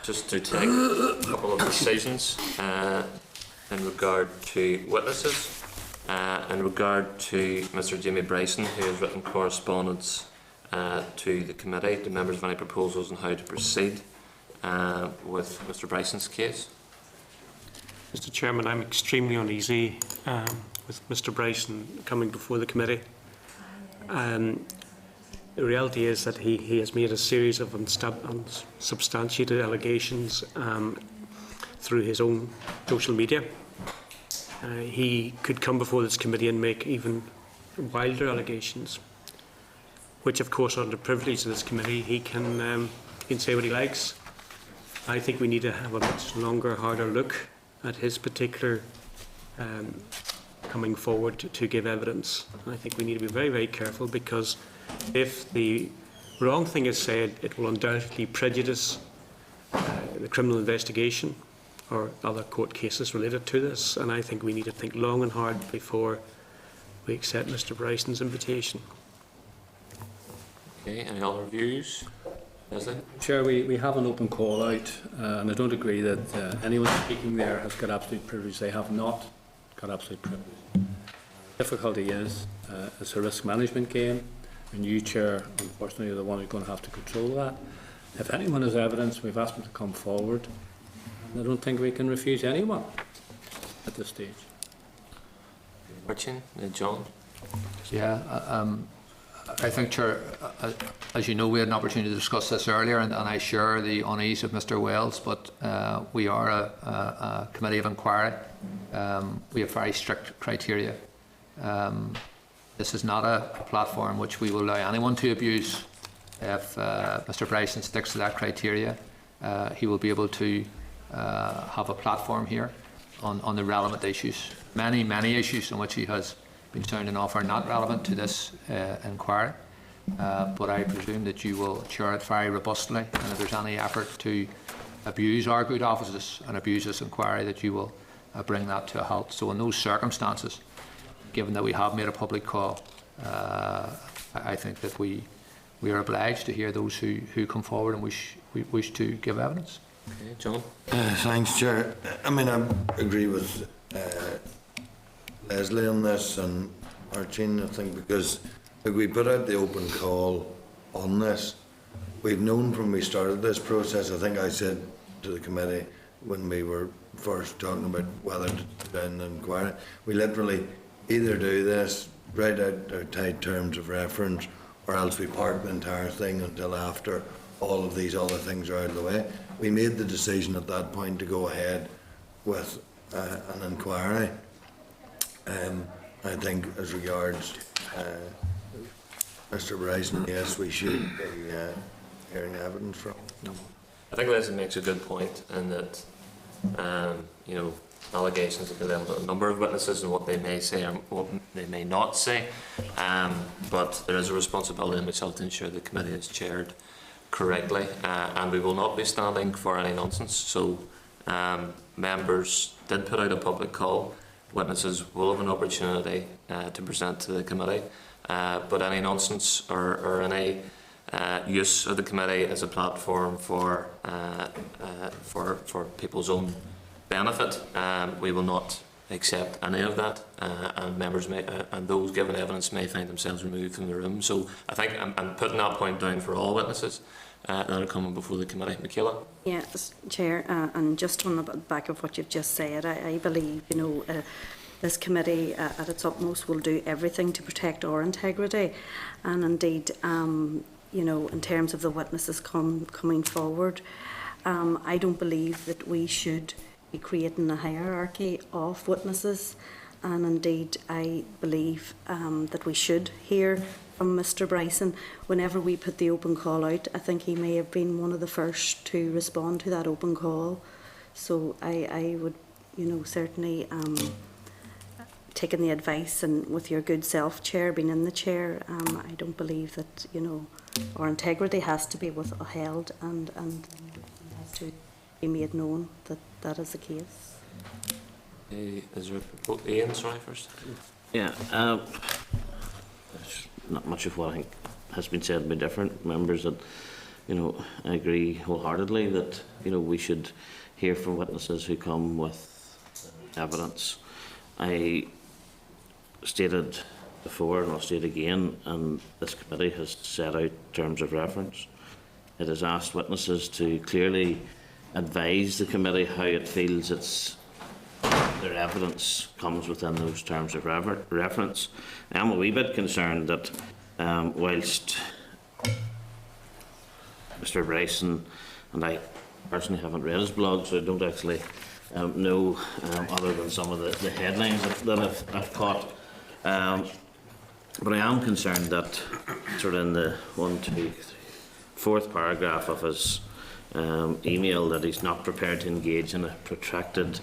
Just to take a couple of decisions in regard to witnesses. In regard to Mr. Jamie Bryson, who has written correspondence to the committee, to members of any proposals on how to proceed with Mr. Bryson's case. Mr. Chairman, I'm extremely uneasy with Mr. Bryson coming before the committee. The reality is that he has made a series of unsubstantiated allegations through his own social media. He could come before this committee and make even wilder allegations, which of course are the privilege of this committee. He can say what he likes. I think we need to have a much longer, harder look at his particular coming forward to give evidence. I think we need to be very, very careful, because if the wrong thing is said, it will undoubtedly prejudice the criminal investigation or other court cases related to this, and I think we need to think long and hard before we accept Mr. Bryson's invitation. Okay, any other views? Leslie? Chair, we have an open call out, and I don't agree that anyone speaking there has got absolute privilege. They have not got absolute privilege. The difficulty is it's a risk management game, and you, Chair, unfortunately are the one who's going to have to control that. If anyone has evidence, we've asked them to come forward. I don't think we can refuse anyone at this stage. Martin, John? Yeah, I think, Chair, as you know, we had an opportunity to discuss this earlier, and I share the unease of Mr. Wells, but we are a committee of inquiry. We have very strict criteria. This is not a platform which we will allow anyone to abuse. If Mr. Bryson sticks to that criteria, he will be able to have a platform here on the relevant issues. Many issues on which he has been sounding off are not relevant to this inquiry, but I presume that you will chair it very robustly, and if there's any effort to abuse our good offices and abuse this inquiry, that you will bring that to a halt. So in those circumstances, given that we have made a public call, I think that we are obliged to hear those who come forward and wish to give evidence. Okay, John? Thanks, Chair. I mean, I agree with Leslie on this and Martin, I think, because if we put out the open call on this, we've known from we started this process. I think I said to the committee when we were first talking about whether to do an inquiry, we literally either do this, write out our tight terms of reference, or else we park the entire thing until after all of these other things are out of the way. We made the decision at that point to go ahead with an inquiry. I think as regards Mr. Bryson, yes, we should be hearing evidence from him. I think Leslie makes a good point in that, you know, allegations have been leveled at a number of witnesses and what they may say or what they may not say, but there is a responsibility in myself to ensure the committee is chaired correctly, and we will not be standing for any nonsense. So members did put out a public call. Witnesses will have an opportunity to present to the committee, but any nonsense or any use of the committee as a platform for people's own benefit, we will not accept any of that, and members may, and those given evidence may find themselves removed from the room. So I think I'm putting that point down for all witnesses that are coming before the committee. Michaela? Yes, Chair, and just on the back of what you've just said, I believe, you know, this committee at its utmost will do everything to protect our integrity, and indeed, you know, in terms of the witnesses coming forward, I don't believe that we should be creating a hierarchy of witnesses, and indeed I believe that we should hear from Mr. Bryson whenever we put the open call out. I think he may have been one of the first to respond to that open call, so I would, you know, certainly taking the advice, and with your good self, Chair, being in the chair, I don't believe that, you know, our integrity has to be withheld, and has to be made known that that is the case. Is there Ian, sorry, first? Yeah, not much of what I think has been said by different members, that I agree wholeheartedly that, we should hear from witnesses who come with evidence. I stated before, and I'll state again, and this committee has set out terms of reference. It has asked witnesses to clearly advise the committee how it feels their evidence comes within those terms of reference. I'm a wee bit concerned that whilst Mr Bryson, and I personally haven't read his blog, so I don't actually know, other than some of the headlines that I've caught, but I am concerned that sort of in the 4th paragraph of his email, that he's not prepared to engage in a protracted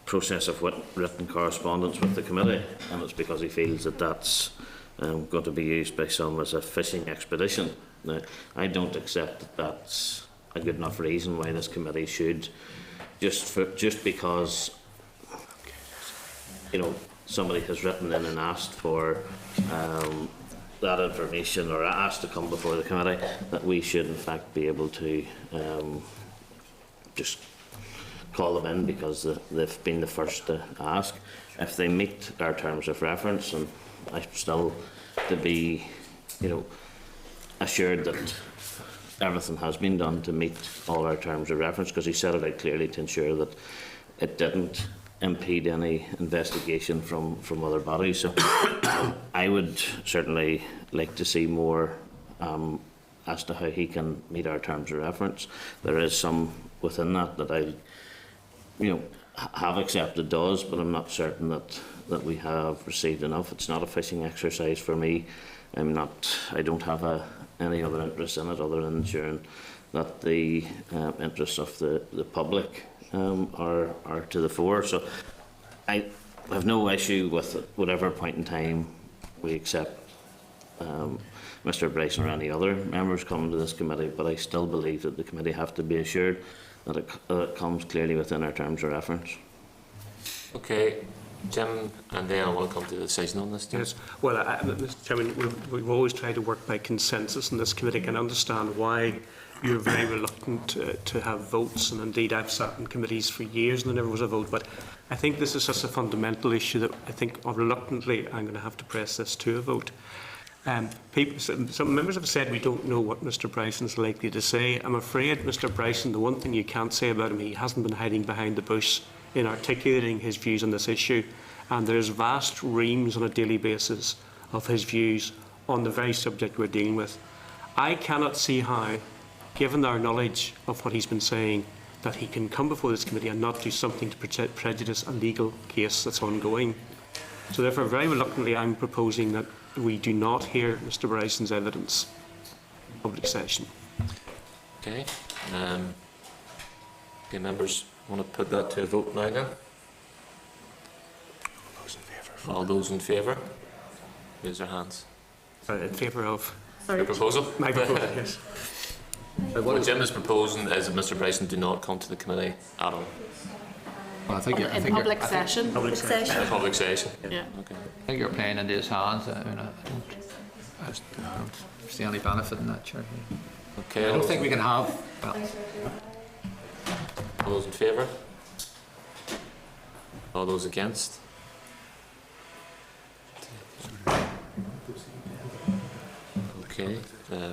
process of written correspondence with the committee, and it's because he feels that that's going to be used by some as a fishing expedition. Now, I don't accept that that's a good enough reason why this committee should, just because somebody has written in and asked for that information, or asked to come before the committee, that we should in fact be able to just call them in because they've been the first to ask. If they meet our terms of reference, and I still to be, assured that everything has been done to meet all our terms of reference, because he set it out clearly to ensure that it didn't impede any investigation from other bodies. So I would certainly like to see more as to how he can meet our terms of reference. There is some within that I have accepted does, but I'm not certain that we have received enough. It's not a fishing exercise for me. I don't have any other interest in it other than ensuring that the interests of the public are to the fore. So I have no issue with whatever point in time we accept Mr Bryson or any other members coming to this committee, but I still believe that the committee have to be assured that it comes clearly within our terms of reference. Okay, Jim, and then I will come to the decision on this. Yes. Well, Mr Chairman, we've always tried to work by consensus in this committee. I can understand why you're very reluctant to have votes, and indeed I've sat in committees for years and there never was a vote, but I think this is such a fundamental issue that I think reluctantly I'm going to have to press this to a vote. Some members have said we don't know what Mr Bryson's likely to say. I'm afraid, Mr Bryson, the one thing you can't say about him, he hasn't been hiding behind the bush in articulating his views on this issue, and there's vast reams on a daily basis of his views on the very subject we're dealing with. I cannot see how, given our knowledge of what he's been saying, that he can come before this committee and not do something to prejudice a legal case that's ongoing. So therefore, very reluctantly, I'm proposing that we do not hear Mr Bryson's evidence in public session. Okay. Okay, members want to put that to a vote now then? All those in favour? Raise their hands. In favour of Your proposal? my proposal, yes. What Jim is proposing is that Mr Bryson do not come to the committee at all. Well, I think In public session. Public session. In public session? Yeah. Okay. I think you're playing into his hands. I don't see any benefit in that, Chair. Okay. I don't think we can have. Well, All those in favour? All those against? Okay,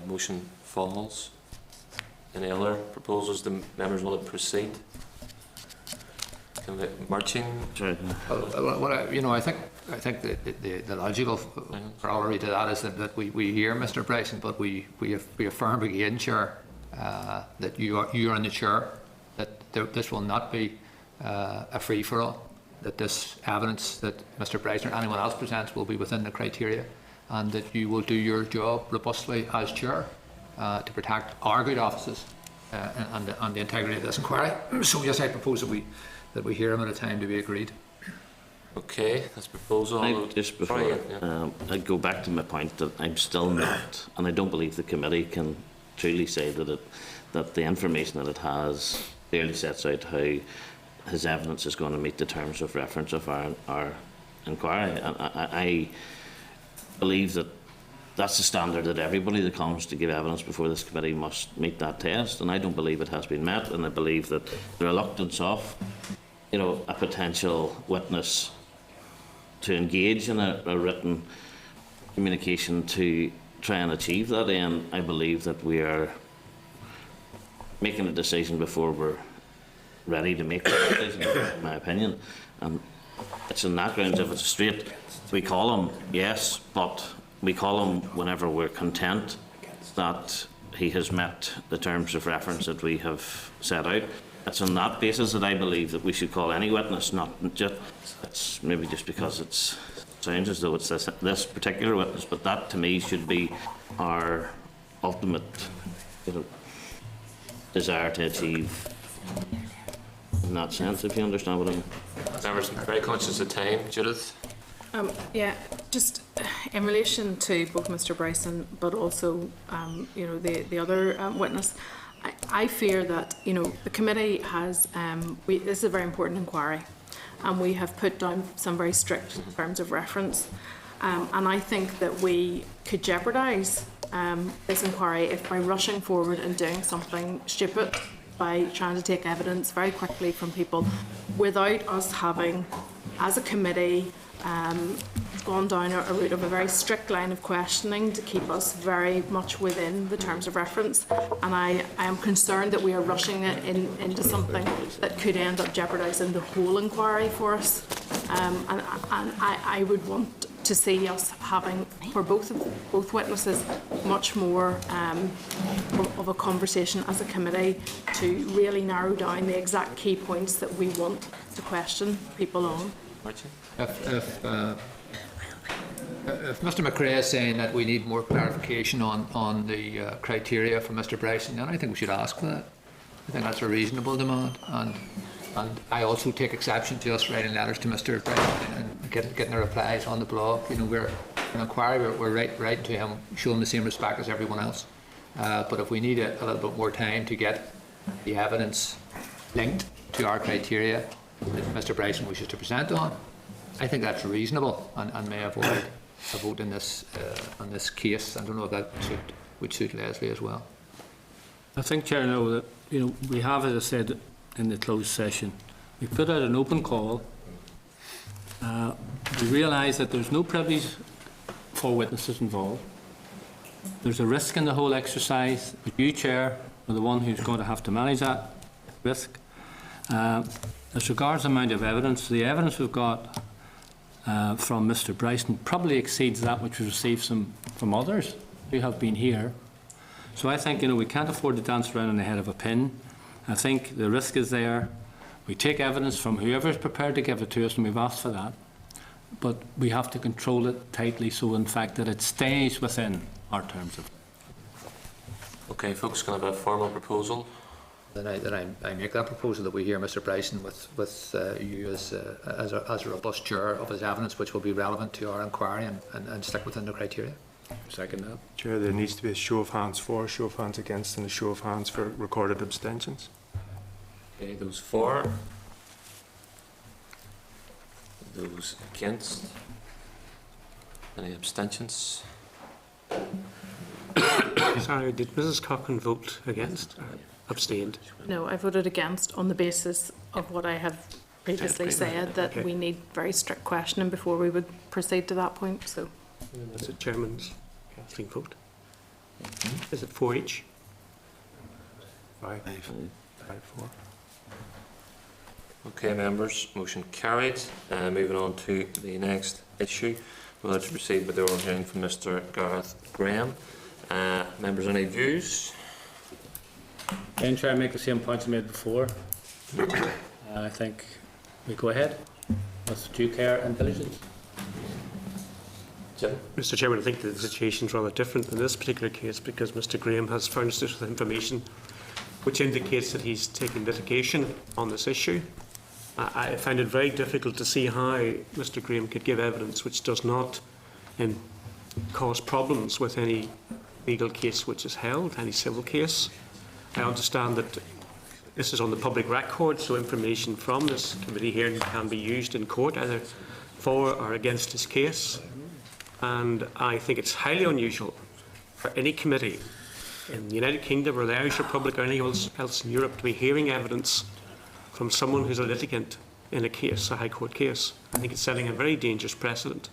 motion falls. Any other proposals the members want to proceed? Marching? Sorry. I think the logical corollary to that is that we hear Mr Bryson, but we affirm again, Chair, that you are in the chair, that this will not be a free for all, that this evidence that Mr Bryson or anyone else presents will be within the criteria, and that you will do your job robustly as chair to protect our good offices and the integrity of this inquiry. So yes, I propose that we hear him at a time to be agreed. Okay, that's proposal. Just before I go back to my point that I'm still not, and I don't believe the committee can truly say that the information that it has clearly sets out how his evidence is going to meet the terms of reference of our inquiry. And I believe that that's the standard that everybody that comes to give evidence before this committee must meet that test, and I don't believe it has been met, and I believe that the reluctance of, you know, a potential witness to engage in a written communication to try and achieve that end, I believe that we are making a decision before we're ready to make that decision, in my opinion. And it's in that grounds, if it's straight, we call him, yes, but we call him whenever we're content that he has met the terms of reference that we have set out. It's on that basis that I believe that we should call any witness, not just, it's maybe just because it sounds as though it's this particular witness, but that to me should be our ultimate, you know, desire to achieve in that sense, if you understand what I mean. Members, I'm very conscious of time. Judith? Yeah, just in relation to both Mr Bryson but also you know, the other witness, I fear that, you know, the committee has this is a very important inquiry, and we have put down some very strict terms of reference, and I think that we could jeopardise this inquiry if by rushing forward and doing something stupid, by trying to take evidence very quickly from people without us having, as a committee, gone down a route of a very strict line of questioning to keep us very much within the terms of reference. And I am concerned that we are rushing it into something that could end up jeopardising the whole inquiry for us. And I would want to see us having, for both witnesses, much more of a conversation as a committee to really narrow down the exact key points that we want to question people on. If Mr McRae is saying that we need more clarification on the criteria for Mr Bryson, then I think we should ask for that. I think that's a reasonable demand, and I also take exception to us writing letters to Mr Bryson and getting the replies on the blog. You know, we're an inquiry, we're writing to him, show him the same respect as everyone else. But if we need a little bit more time to get the evidence linked to our criteria that Mr Bryson wishes to present on, I think that's reasonable and may avoid a vote in this on this case. I don't know if that would suit Leslie as well. I think, Chair, now that, you know, we have, as I said in the closed session, we put out an open call. We realise that there's no privileges for witnesses involved. There's a risk in the whole exercise. You, Chair, are the one who's going to have to manage that risk. As regards the amount of evidence, the evidence we've got from Mr Bryson probably exceeds that which was received from others who have been here. So I think, you know, we can't afford to dance around on the head of a pin. I think the risk is there. We take evidence from whoever is prepared to give it to us, and we've asked for that. But we have to control it tightly, so in fact that it stays within our terms of. Okay, folks, can I have a formal proposal? Then I make that proposal that we hear Mr Bryson with you as a robust juror of his evidence, which will be relevant to our inquiry and stick within the criteria. Second that. Chair, there needs to be a show of hands for, a show of hands against, and a show of hands for recorded abstentions. Okay, those for. Those against. Any abstentions? Sorry, did Mrs Cochrane vote against? Abstained? No, I voted against on the basis of what I have previously said, that we need very strict questioning before we would proceed to that point. So That's the chairman's casting vote. Is it 4 each? 5, 4. Okay, members, motion carried. Moving on to the next issue. We'll have to proceed with the oral hearing from Mr Gareth Graham. Members, any views? Again, Chair, I make the same points I made before. I think we go ahead with due care and diligence. Jim? Mr Chairman, I think the situation is rather different in this particular case because Mr Graham has furnished us with information which indicates that he's taking litigation on this issue. I find it very difficult to see how Mr Graham could give evidence which does not cause problems with any legal case which is held, any civil case. I understand that this is on the public record, so information from this committee hearing can be used in court either for or against his case. And I think it's highly unusual for any committee in the United Kingdom or the Irish Republic or anywhere else in Europe to be hearing evidence from someone who's a litigant in a case, a High Court case. I think it's setting a very dangerous precedent.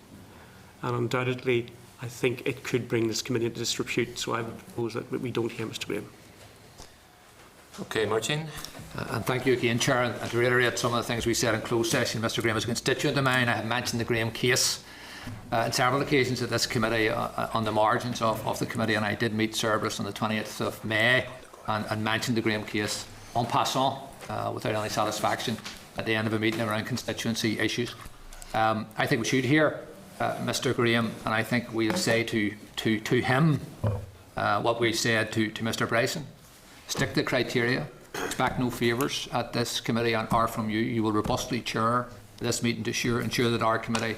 And undoubtedly, I think it could bring this committee into disrepute. So I would propose that we don't hear Mr Graham. Okay, Martin. And thank you again, Chair. And to reiterate some of the things we said in closed session, Mr Graham is a constituent of mine. I have mentioned the Graham case on several occasions at this committee on the margins of the committee, and I did meet Cerberus on the 20th of May and mentioned the Graham case en passant without any satisfaction at the end of a meeting around constituency issues. I think we should hear Mr Graham, and I think we'll say to him what we said to Mr Bryson. Stick to the criteria, expect no favours at this committee or from you. You will robustly chair this meeting to ensure that our committee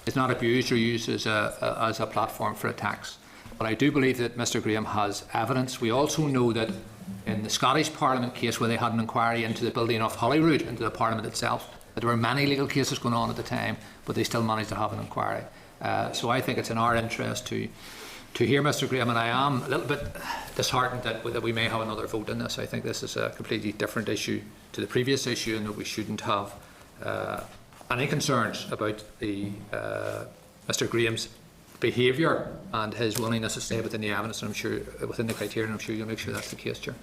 is not abused or used as a platform for attacks. But I do believe that Mr Graham has evidence. We also know that in the Scottish Parliament case where they had an inquiry into the building of Holyrood, into the Parliament itself, that there were many legal cases going on at the time, but they still managed to have an inquiry. So I think it's in our interest to hear Mr Graham, and I am a little bit disheartened that we may have another vote in this. I think this is a completely different issue to the previous issue, and that we shouldn't have any concerns about Mr Graham's behaviour and his willingness to stay within the evidence, and I'm sure within the criteria, and I'm sure you'll make sure that's the case, Chair.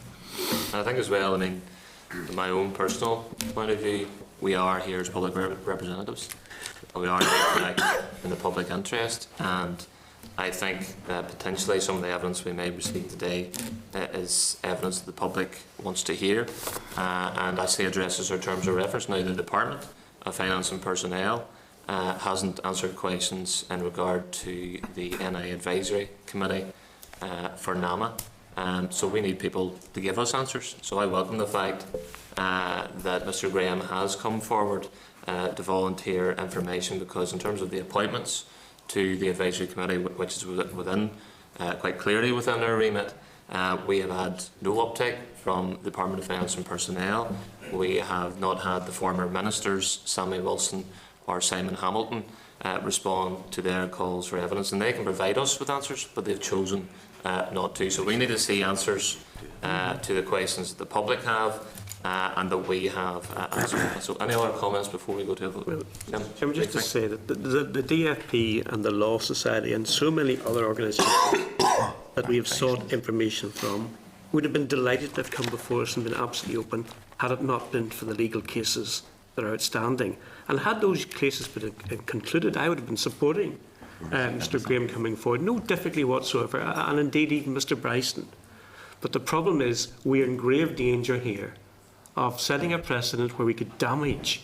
I think as well, I mean, from my own personal point of view, we are here as public representatives. We are here in the public interest, and I think potentially some of the evidence we may receive today is evidence that the public wants to hear, and actually addresses our terms of reference. Now, the Department of Finance and Personnel hasn't answered questions in regard to the NI Advisory Committee for NAMA, so we need people to give us answers. So I welcome the fact that Mr Graham has come forward to volunteer information, because in terms of the appointments to the Advisory Committee, which is within quite clearly within our remit, we have had no uptake from the Department of Finance and Personnel. We have not had the former ministers, Sammy Wilson or Simon Hamilton, respond to their calls for evidence, and they can provide us with answers, but they've chosen not to. So we need to see answers to the questions that the public have and that we have answered. So any other comments before we go to a vote? Well, Jim, just to say that the DFP and the Law Society and so many other organisations that we have sought information from would have been delighted to have come before us and been absolutely open had it not been for the legal cases that are outstanding. And had those cases been concluded, I would have been supporting Mr Graham coming forward, no difficulty whatsoever, and indeed even Mr Bryson. But the problem is we are in grave danger here of setting a precedent where we could damage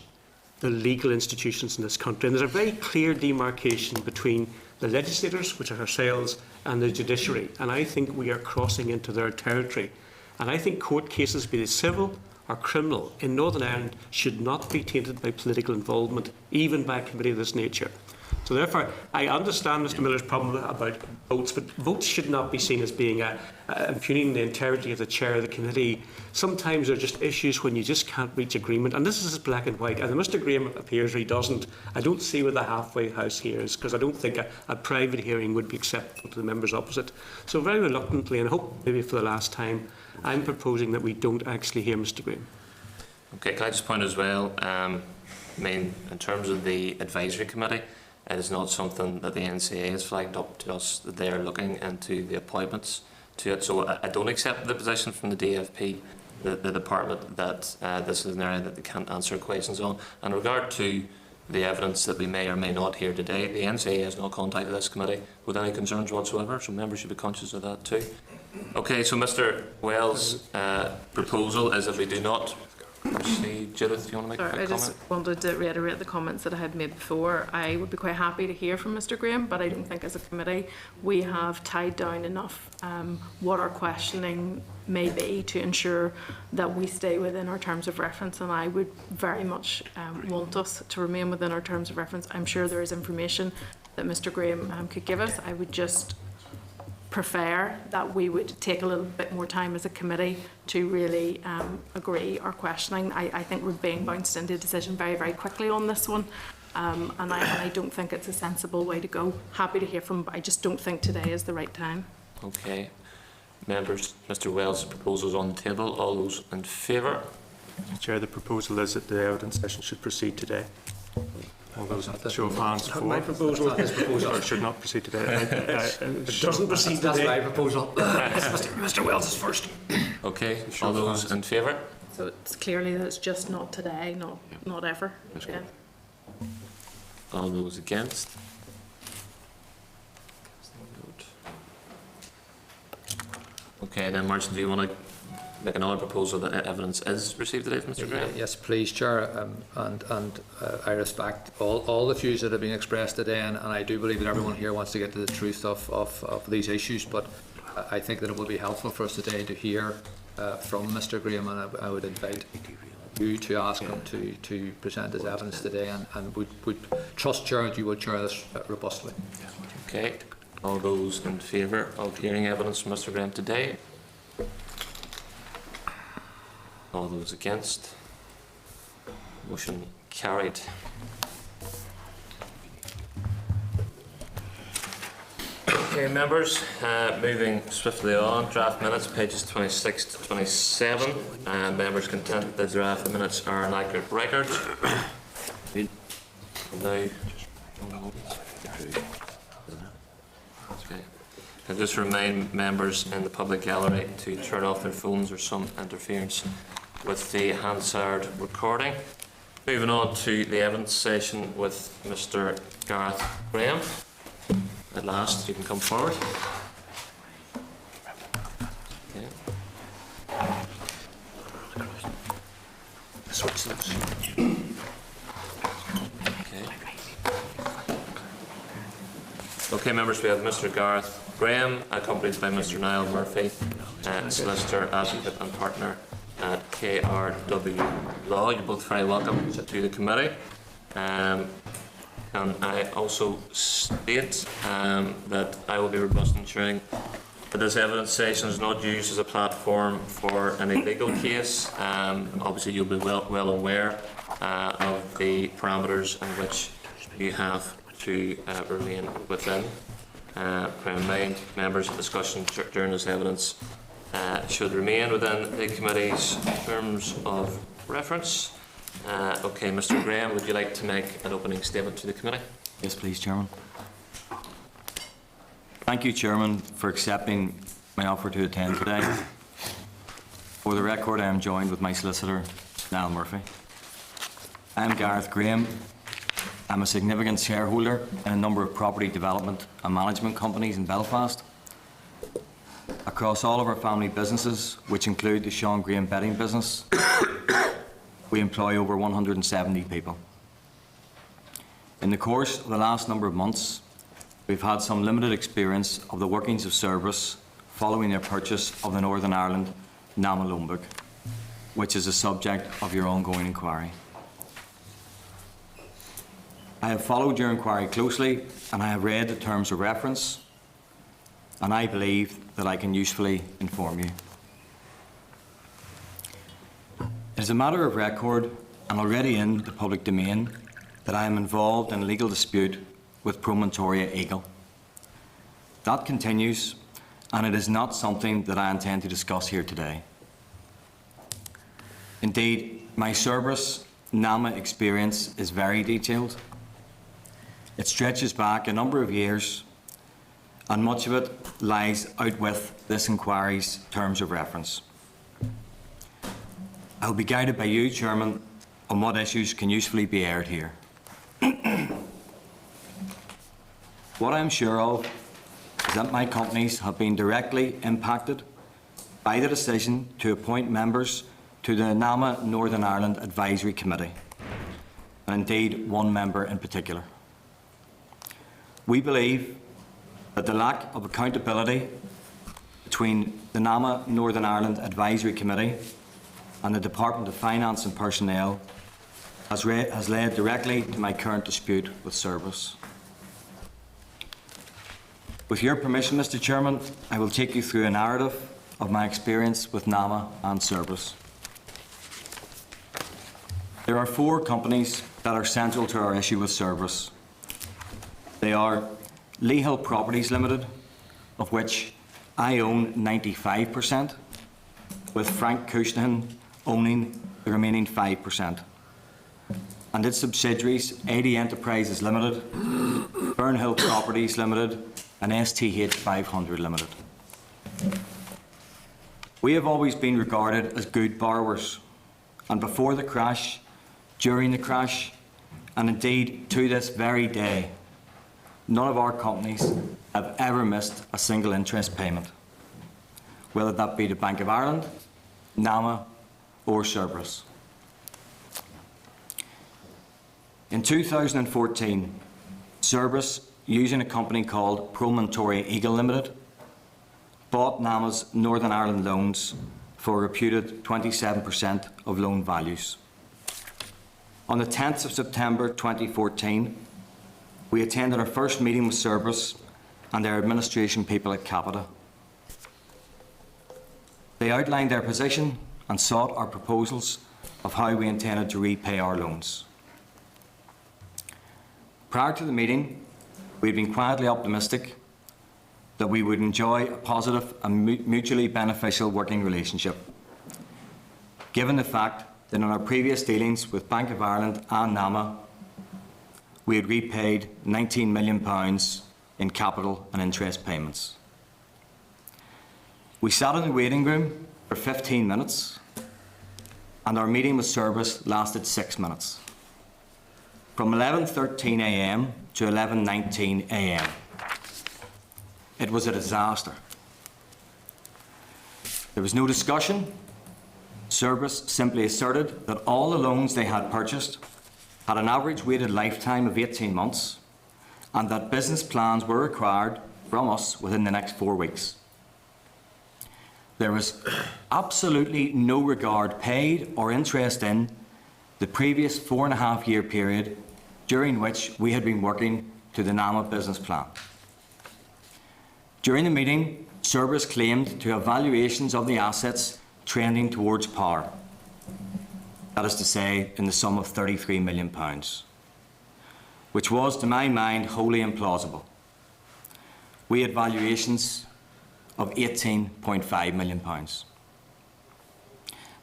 the legal institutions in this country. And there's a very clear demarcation between the legislators, which are ourselves, and the judiciary. And I think we are crossing into their territory. And I think court cases, be they civil or criminal, in Northern Ireland should not be tainted by political involvement, even by a committee of this nature. So therefore, I understand Mr Miller's problem about votes, but votes should not be seen as being impugning the integrity of the chair of the committee. Sometimes there are just issues when you just can't reach agreement, and this is black and white. And Mr Graham appears he doesn't. I don't see where the halfway house here is, because I don't think a private hearing would be acceptable to the members opposite. So very reluctantly, and I hope maybe for the last time, I'm proposing that we don't actually hear Mr Graham. Okay, can I just point as well, I mean, in terms of the Advisory Committee, it is not something that the NCA has flagged up to us that they are looking into the appointments to it. So I don't accept the position from the DFP, the department, that this is an area that they can't answer questions on. In regard to the evidence that we may or may not hear today, the NCA has not contacted this committee with any concerns whatsoever, so members should be conscious of that too. Okay, so Mr Wells' proposal is that we do not proceed. Judith, do you want to make a quick comment? I just wanted to reiterate the comments that I had made before. I would be quite happy to hear from Mr Graham, but I don't think as a committee we have tied down enough what our questioning may be to ensure that we stay within our terms of reference, and I would very much want us to remain within our terms of reference. I'm sure there is information that Mr Graham could give us. I would just prefer that we would take a little bit more time as a committee to really agree our questioning. I think we're being bounced into a decision very, very quickly on this one, and I don't think it's a sensible way to go. Happy to hear from them, but I just don't think today is the right time. Okay. Members, Mr Wells' proposal is on the table. All those in favour? Chair, the proposal is that the evidence session should proceed today. All those show of hands for. My proposal His proposal. Or should not proceed today. it doesn't proceed That's today. my proposal. Mr. Wells is first. Okay. Show All of those hands. in favour? So it's clearly that it's just not today, not ever. Yeah. All those against? Okay, then Martin, do you want to make another proposal that evidence is received today from Mr Graham? Yes, please, Chair, and I respect all the views that have been expressed today, and I do believe that everyone here wants to get to the truth of these issues, but I think that it will be helpful for us today to hear from Mr Graham, and I would invite you to ask him to present his evidence today, and would trust, Chair, that you will chair this robustly. Okay, all those in favour of hearing evidence from Mr Graham today? All those against? Motion carried. Okay, members, moving swiftly on, draft minutes, pages 26 to 27. Members content that the draft minutes are an accurate record. Now, okay. I just remind members in the public gallery to turn off their phones or some interference with the Hansard recording. Moving on to the evidence session with Mr Gareth Graham. At last, you can come forward. Okay. Switch those. Okay, members, we have Mr Gareth Graham, accompanied by Mr Niall Murphy, solicitor, advocate and partner at KRW Law. You're both very welcome to the committee. And I also state that I will be robust in ensuring that this evidence session is not used as a platform for any legal case. Obviously, you'll be well aware of the parameters in which you have to remain within. Bear in mind, members, discussion during this evidence should remain within the committee's terms of reference. Okay, Mr Graham, would you like to make an opening statement to the committee? Yes, please, Chairman. Thank you, Chairman, for accepting my offer to attend today. For the record, I am joined with my solicitor, Niall Murphy. I am Gareth Graham. I'm a significant shareholder in a number of property development and management companies in Belfast. Across all of our family businesses, which include the Sean Graham bedding business, we employ over 170 people. In the course of the last number of months, we've had some limited experience of the workings of Cerberus following their purchase of the Northern Ireland NAMA loan book, which is the subject of your ongoing inquiry. I have followed your inquiry closely and I have read the terms of reference, and I believe that I can usefully inform you. It is a matter of record and already in the public domain that I am involved in a legal dispute with Promontoria Eagle. That continues, and it is not something that I intend to discuss here today. Indeed, my Cerberus NAMA experience is very detailed. It stretches back a number of years, and much of it lies out with this inquiry's terms of reference. I will be guided by you, Chairman, on what issues can usefully be aired here. What I am sure of is that my companies have been directly impacted by the decision to appoint members to the NAMA Northern Ireland Advisory Committee, and indeed one member in particular. We believe that the lack of accountability between the NAMA Northern Ireland Advisory Committee and the Department of Finance and Personnel has led directly to my current dispute with Cerberus. With your permission, Mr Chairman, I will take you through a narrative of my experience with NAMA and Cerberus. There are 4 companies that are central to our issue with Cerberus. They are Lee Hill Properties Limited, of which I own 95%, with Frank Cushnahan owning the remaining 5%, and its subsidiaries, AD Enterprises Limited, Burnhill Properties Limited, and STH 500 Limited. We have always been regarded as good borrowers, and before the crash, during the crash, and indeed to this very day, none of our companies have ever missed a single interest payment, whether that be the Bank of Ireland, NAMA or Cerberus. In 2014, Cerberus, using a company called Promontory Eagle Limited, bought NAMA's Northern Ireland loans for a reputed 27% of loan values. On the 10th of September 2014, we attended our first meeting with Cerberus and their administration people at Capita. They outlined their position and sought our proposals of how we intended to repay our loans. Prior to the meeting, we had been quietly optimistic that we would enjoy a positive and mutually beneficial working relationship, given the fact that in our previous dealings with Bank of Ireland and NAMA, we had repaid £19 million in capital and interest payments. We sat in the waiting room for 15 minutes, and our meeting with Cerberus lasted 6 minutes, from 11:13 a.m. to 11:19 a.m. It was a disaster. There was no discussion. Cerberus simply asserted that all the loans they had purchased had an average weighted lifetime of 18 months, and that business plans were required from us within the next 4 weeks. There was absolutely no regard paid or interest in the previous 4.5-year period during which we had been working to the NAMA business plan. During the meeting, Cerberus claimed to have valuations of the assets trending towards par. That is to say, in the sum of £33 million, which was, to my mind, wholly implausible. We had valuations of £18.5 million.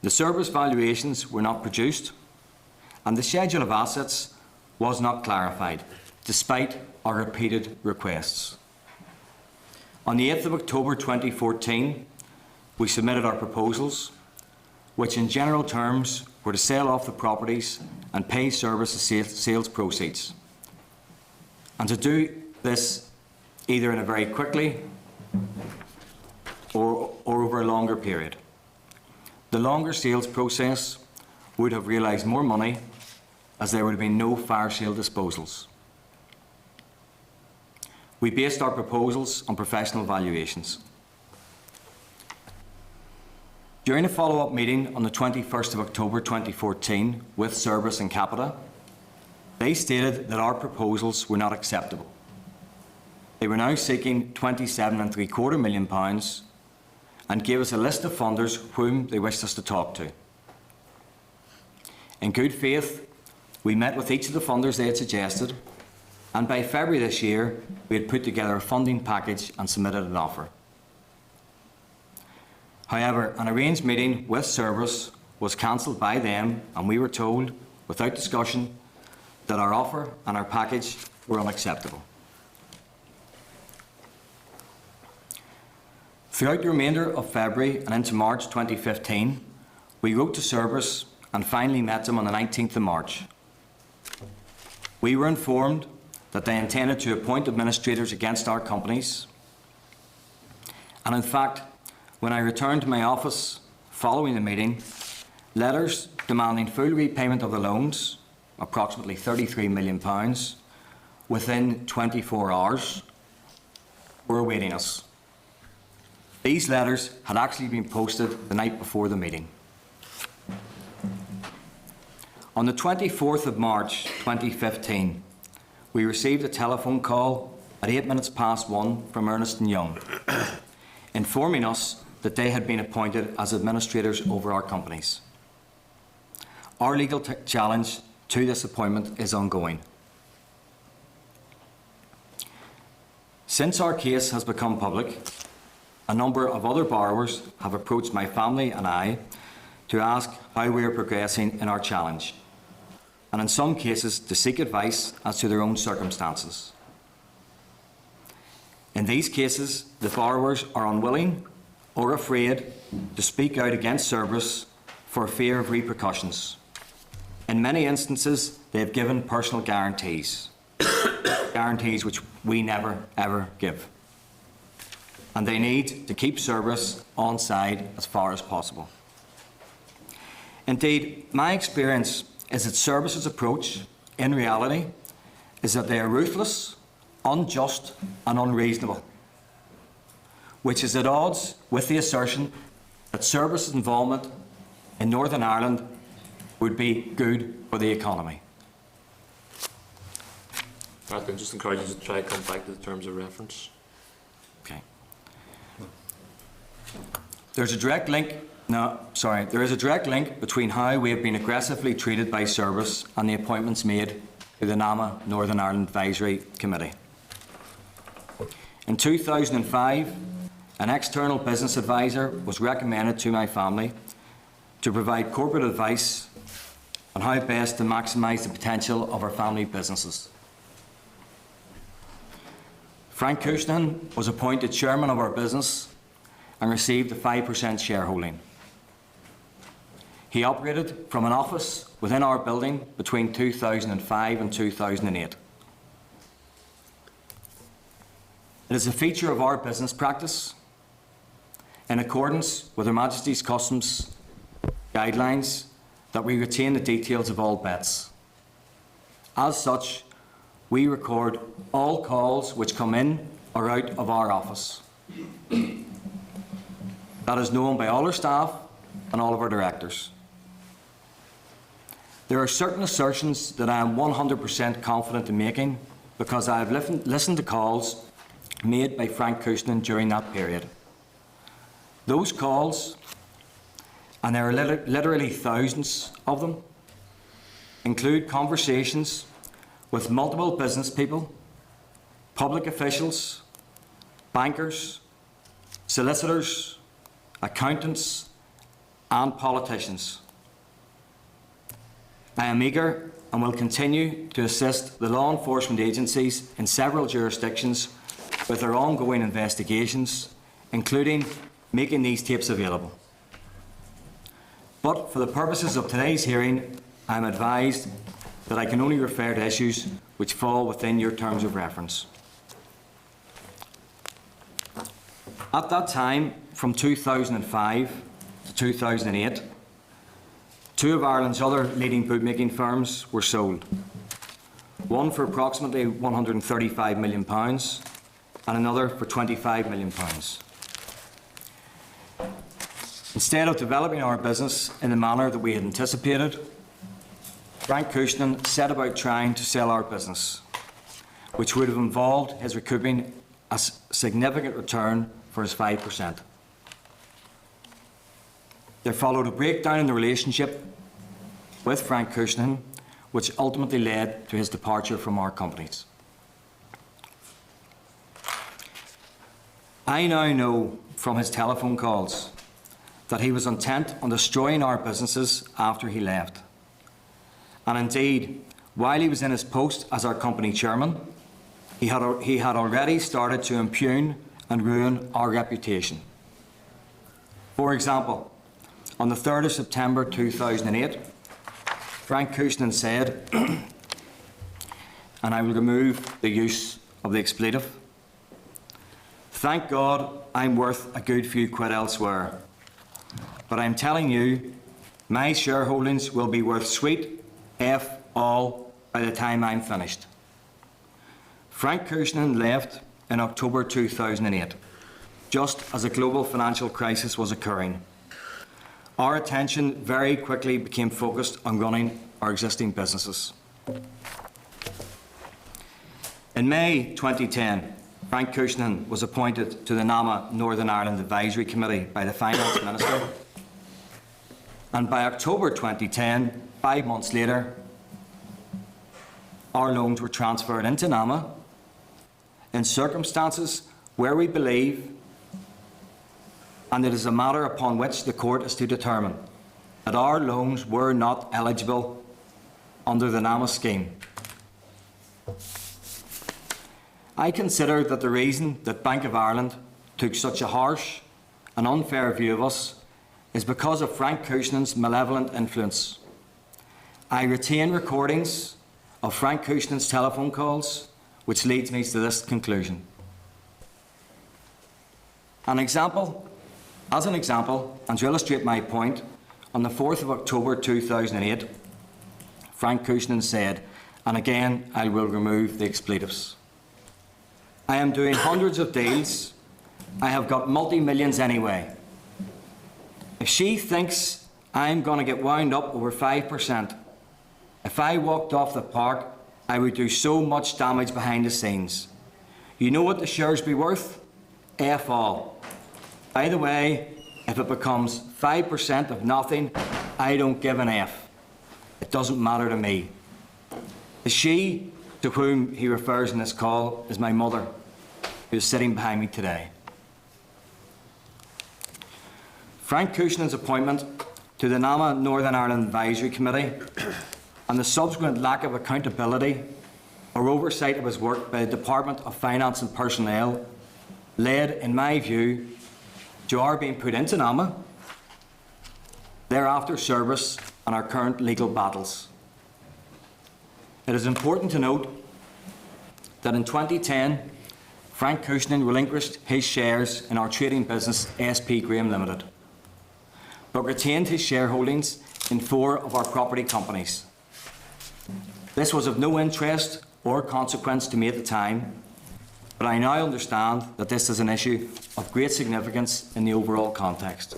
The Cerberus valuations were not produced, and the schedule of assets was not clarified, despite our repeated requests. On the 8th of October 2014, we submitted our proposals, which in general terms were to sell off the properties and pay Cerberus sales proceeds, and to do this either in a very quickly or over a longer period. The longer sales process would have realised more money, as there would have been no fire sale disposals. We based our proposals on professional valuations. During a follow-up meeting on the 21st of October 2014 with Cerberus and Capita, they stated that our proposals were not acceptable. They were now seeking £27.75 million and gave us a list of funders whom they wished us to talk to. In good faith, we met with each of the funders they had suggested, and by February this year, we had put together a funding package and submitted an offer. However, an arranged meeting with Cerberus was cancelled by them, and we were told, without discussion, that our offer and our package were unacceptable. Throughout the remainder of February and into March 2015, we wrote to Cerberus and finally met them on the 19th of March. We were informed that they intended to appoint administrators against our companies, and in fact, when I returned to my office following the meeting, letters demanding full repayment of the loans, approximately £33 million, within 24 hours, were awaiting us. These letters had actually been posted the night before the meeting. On the 24th of March 2015, we received a telephone call at 1:08 from Ernst & Young, informing us that they had been appointed as administrators over our companies. our legal challenge to this appointment is ongoing. Since our case has become public, a number of other borrowers have approached my family and I to ask how we are progressing in our challenge, and in some cases to seek advice as to their own circumstances. In these cases, the borrowers are unwilling or afraid to speak out against Cerberus for fear of repercussions. In many instances, they have given personal guarantees, guarantees which we never, ever give. And they need to keep Cerberus on side as far as possible. Indeed, my experience is that Cerberus's approach, in reality, is that they are ruthless, unjust and unreasonable, which is at odds with the assertion that Cerberus's involvement in Northern Ireland would be good for the economy. I can just encourage you to try and come back to the terms of reference. Okay. There is a direct link between how we have been aggressively treated by Cerberus and the appointments made to the NAMA Northern Ireland Advisory Committee. In 2005, an external business advisor was recommended to my family to provide corporate advice on how best to maximise the potential of our family businesses. Frank Cushnan was appointed chairman of our business and received a 5% shareholding. He operated from an office within our building between 2005 and 2008. It is a feature of our business practice, in accordance with Her Majesty's Customs guidelines, that we retain the details of all bets. As such, we record all calls which come in or out of our office. That is known by all our staff and all of our directors. There are certain assertions that I am 100% confident in making because I have listened to calls made by Frank Cushnan during that period. Those calls, and there are literally thousands of them, include conversations with multiple business people, public officials, bankers, solicitors, accountants, and politicians. I am eager and will continue to assist the law enforcement agencies in several jurisdictions with their ongoing investigations, including making these tapes available. But for the purposes of today's hearing, I am advised that I can only refer to issues which fall within your terms of reference. At that time, from 2005 to 2008, two of Ireland's other leading bookmaking firms were sold. One for approximately £135 million and another for £25 million. Instead of developing our business in the manner that we had anticipated, Frank Cushnan set about trying to sell our business, which would have involved his recouping a significant return for his 5%. There followed a breakdown in the relationship with Frank Cushnan, which ultimately led to his departure from our companies. I now know from his telephone calls that he was intent on destroying our businesses after he left. And indeed, while he was in his post as our company chairman, he had already started to impugn and ruin our reputation. For example, on the 3rd of September 2008, Frank Cushnan said, and I will remove the use of the expletive, "Thank God I'm worth a good few quid elsewhere. But I'm telling you, my shareholdings will be worth sweet F all by the time I'm finished." Frank Cushnan left in October 2008, just as a global financial crisis was occurring. Our attention very quickly became focused on running our existing businesses. In May 2010, Frank Cushnan was appointed to the NAMA Northern Ireland Advisory Committee by the Finance Minister, and by October 2010, 5 months later, our loans were transferred into NAMA in circumstances where we believe, and it is a matter upon which the court is to determine, that our loans were not eligible under the NAMA scheme. I consider that the reason that Bank of Ireland took such a harsh and unfair view of us is because of Frank Cushnan's malevolent influence. I retain recordings of Frank Cushnan's telephone calls, which leads me to this conclusion. As an example, and to illustrate my point, on the 4th of October 2008, Frank Cushnan said, and again I will remove the expletives, "I am doing hundreds of deals. I have got multi-millions anyway. If she thinks I'm going to get wound up over 5%, if I walked off the park, I would do so much damage behind the scenes. You know what the shares be worth? F all. By the way, if it becomes 5% of nothing, I don't give an F. It doesn't matter to me." The she to whom he refers in this call is my mother, who is sitting behind me today. Frank Cushnan's appointment to the NAMA Northern Ireland Advisory Committee and the subsequent lack of accountability or oversight of his work by the Department of Finance and Personnel led, in my view, to our being put into NAMA, thereafter service, and our current legal battles. It is important to note that in 2010, Frank Cushnan relinquished his shares in our trading business SP Graham Limited, but retained his shareholdings in 4 of our property companies. This was of no interest or consequence to me at the time, but I now understand that this is an issue of great significance in the overall context.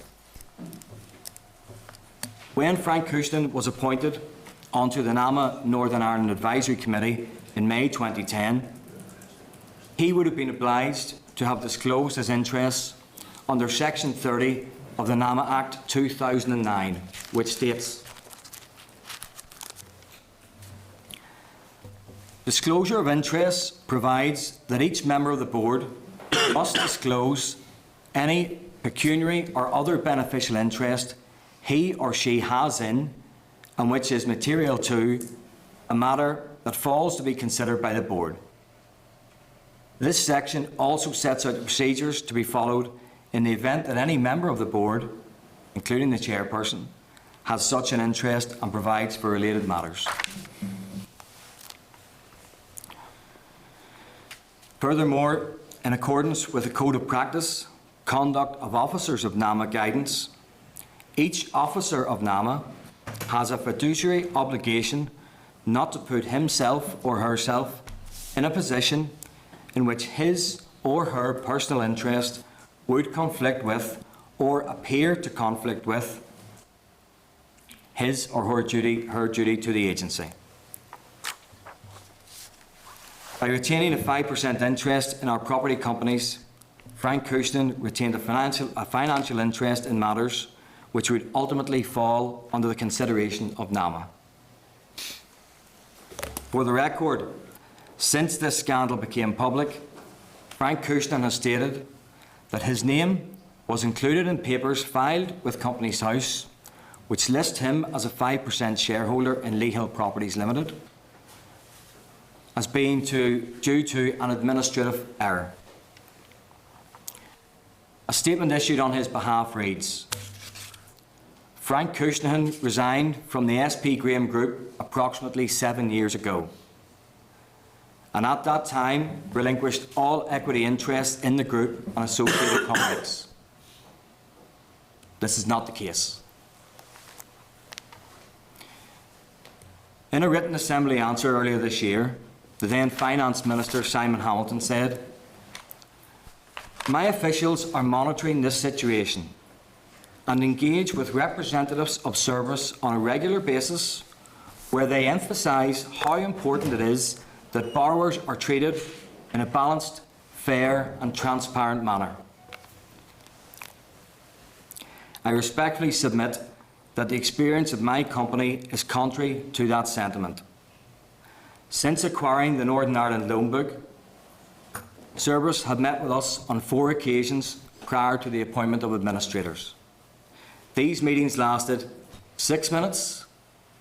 When Frank Cushnan was appointed onto the NAMA Northern Ireland Advisory Committee in May 2010, he would have been obliged to have disclosed his interests under Section 30 of the NAMA Act 2009, which states, "Disclosure of interests provides that each member of the board must disclose any pecuniary or other beneficial interest he or she has in and which is material to a matter that falls to be considered by the board. This section also sets out the procedures to be followed in the event that any member of the board, including the chairperson, has such an interest and provides for related matters." Furthermore, in accordance with the Code of Practice, Conduct of Officers of NAMA guidance, each officer of NAMA has a fiduciary obligation not to put himself or herself in a position in which his or her personal interest would conflict with or appear to conflict with his or her duty to the agency. By retaining a 5% interest in our property companies, Frank Cushnan retained a financial interest in matters which would ultimately fall under the consideration of NAMA. For the record, since this scandal became public, Frank Cushnan has stated that his name was included in papers filed with Companies House, which list him as a 5% shareholder in Lee Hill Properties Limited, as being due to an administrative error. A statement issued on his behalf reads, "Frank Cushnan resigned from the SP Graham Group approximately 7 years ago, and at that time relinquished all equity interests in the group and associated companies." This is not the case. In a written Assembly answer earlier this year, the then Finance Minister Simon Hamilton said, "My officials are monitoring this situation and engage with representatives of service on a regular basis where they emphasise how important it is that borrowers are treated in a balanced, fair and transparent manner. I respectfully submit that the experience of my company is contrary to that sentiment. Since acquiring the Northern Ireland loan book, Cerberus have met with us on 4 occasions prior to the appointment of administrators. These meetings lasted 6 minutes,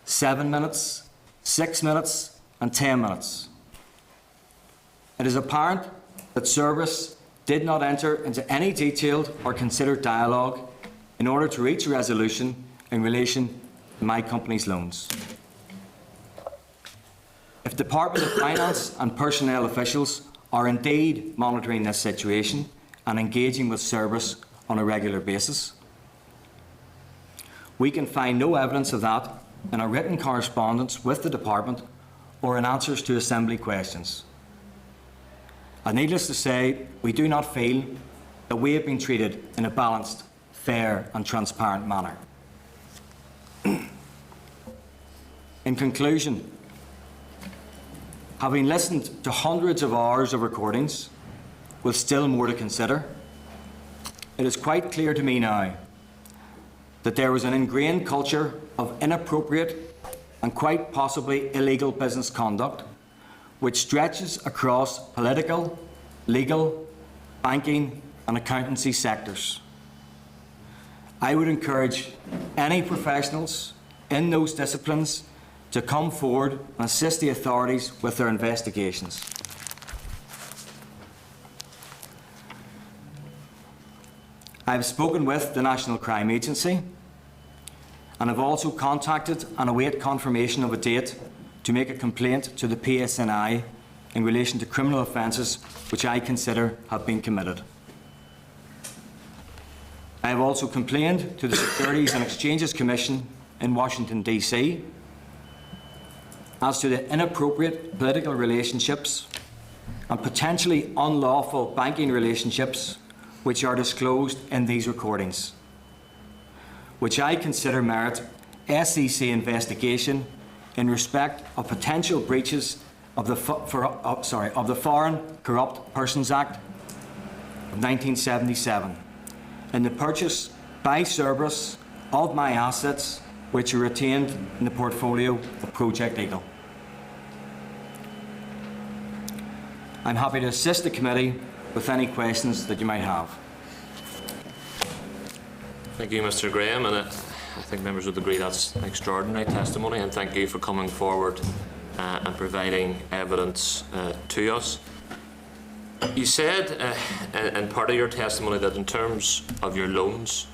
7 minutes, 6 minutes and 10 minutes. It is apparent that Cerberus did not enter into any detailed or considered dialogue in order to reach a resolution in relation to my company's loans. If Department of Finance and personnel officials are indeed monitoring this situation and engaging with Cerberus on a regular basis, we can find no evidence of that in our written correspondence with the Department or in answers to Assembly questions. And needless to say, we do not feel that we have been treated in a balanced, fair and transparent manner. In conclusion, having listened to hundreds of hours of recordings, with still more to consider, it is quite clear to me now that there was an ingrained culture of inappropriate and quite possibly illegal business conduct which stretches across political, legal, banking and accountancy sectors. I would encourage any professionals in those disciplines to come forward and assist the authorities with their investigations. I have spoken with the National Crime Agency and have also contacted and await confirmation of a date to make a complaint to the PSNI in relation to criminal offences which I consider have been committed. I have also complained to the Securities and Exchanges Commission in Washington, DC as to the inappropriate political relationships and potentially unlawful banking relationships which are disclosed in these recordings, which I consider merit SEC investigation in respect of potential breaches of the Foreign Corrupt Persons Act of 1977 in the purchase by Cerberus of my assets which are retained in the portfolio of Project Eagle. I'm happy to assist the committee with any questions that you might have. Thank you, Mr. Graham, and I think members would agree that's extraordinary testimony, and thank you for coming forward and providing evidence to us. You said in part of your testimony that in terms of your loans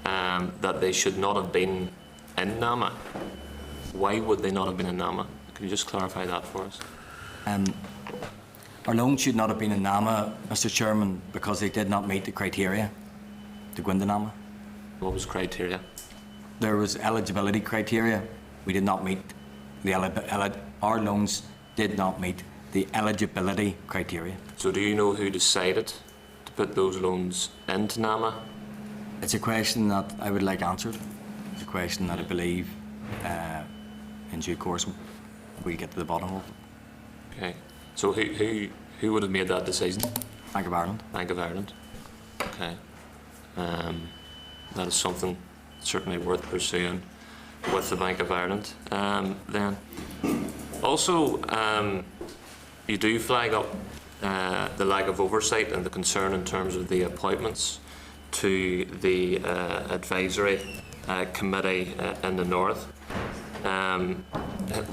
that they should not have been in NAMA. Why would they not have been in NAMA? Could you just clarify that for us? Our loans should not have been in NAMA, Mr. Chairman, because they did not meet the criteria to go into NAMA. What was criteria? There was eligibility criteria. We did not meet our loans did not meet the eligibility criteria. So do you know who decided to put those loans into NAMA? It's a question that I would like answered. It's a question that I believe in due course we'll get to the bottom of. Okay. So who would have made that decision? Bank of Ireland. Bank of Ireland. Okay. That is something certainly worth pursuing with the Bank of Ireland. Then, also, you do flag up the lack of oversight and the concern in terms of the appointments to the advisory committee in the North.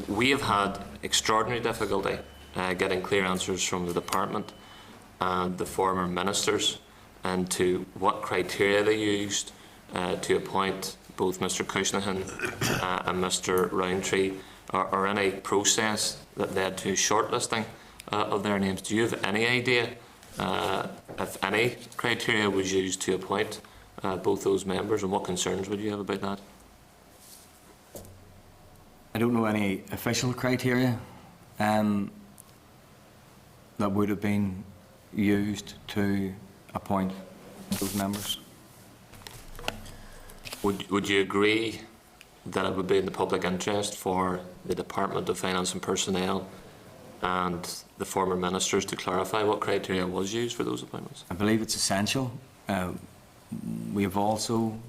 We have had extraordinary difficulty getting clear answers from the department and the former ministers and to what criteria they used to appoint both Mr. Cushnahan and Mr. Roundtree, or any process that led to shortlisting of their names. Do you have any idea if any criteria was used to appoint both those members, and what concerns would you have about that? I don't know any official criteria that would have been used to appoint those members. Would you agree that it would be in the public interest for the Department of Finance and Personnel and the former ministers to clarify what criteria was used for those appointments? I believe it's essential. We have also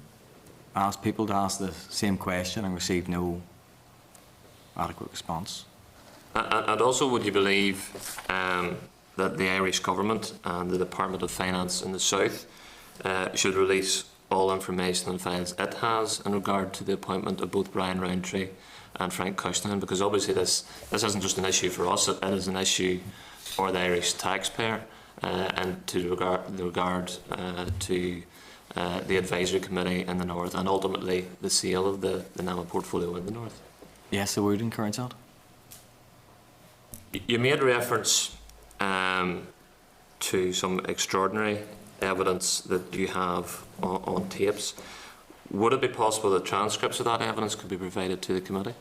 asked people to ask the same question and received no adequate response. And also, would you believe that the Irish Government and the Department of Finance in the South should release all information and files it has in regard to the appointment of both Brian Rowntree and Frank Cushnan? Because obviously this isn't just an issue for us, it is an issue for the Irish taxpayer, and to regard to the advisory committee in the north, and ultimately the sale of the NAMA portfolio in the north. Yes, I would encourage that. You made reference to some extraordinary evidence that you have on tapes. Would it be possible that transcripts of that evidence could be provided to the committee?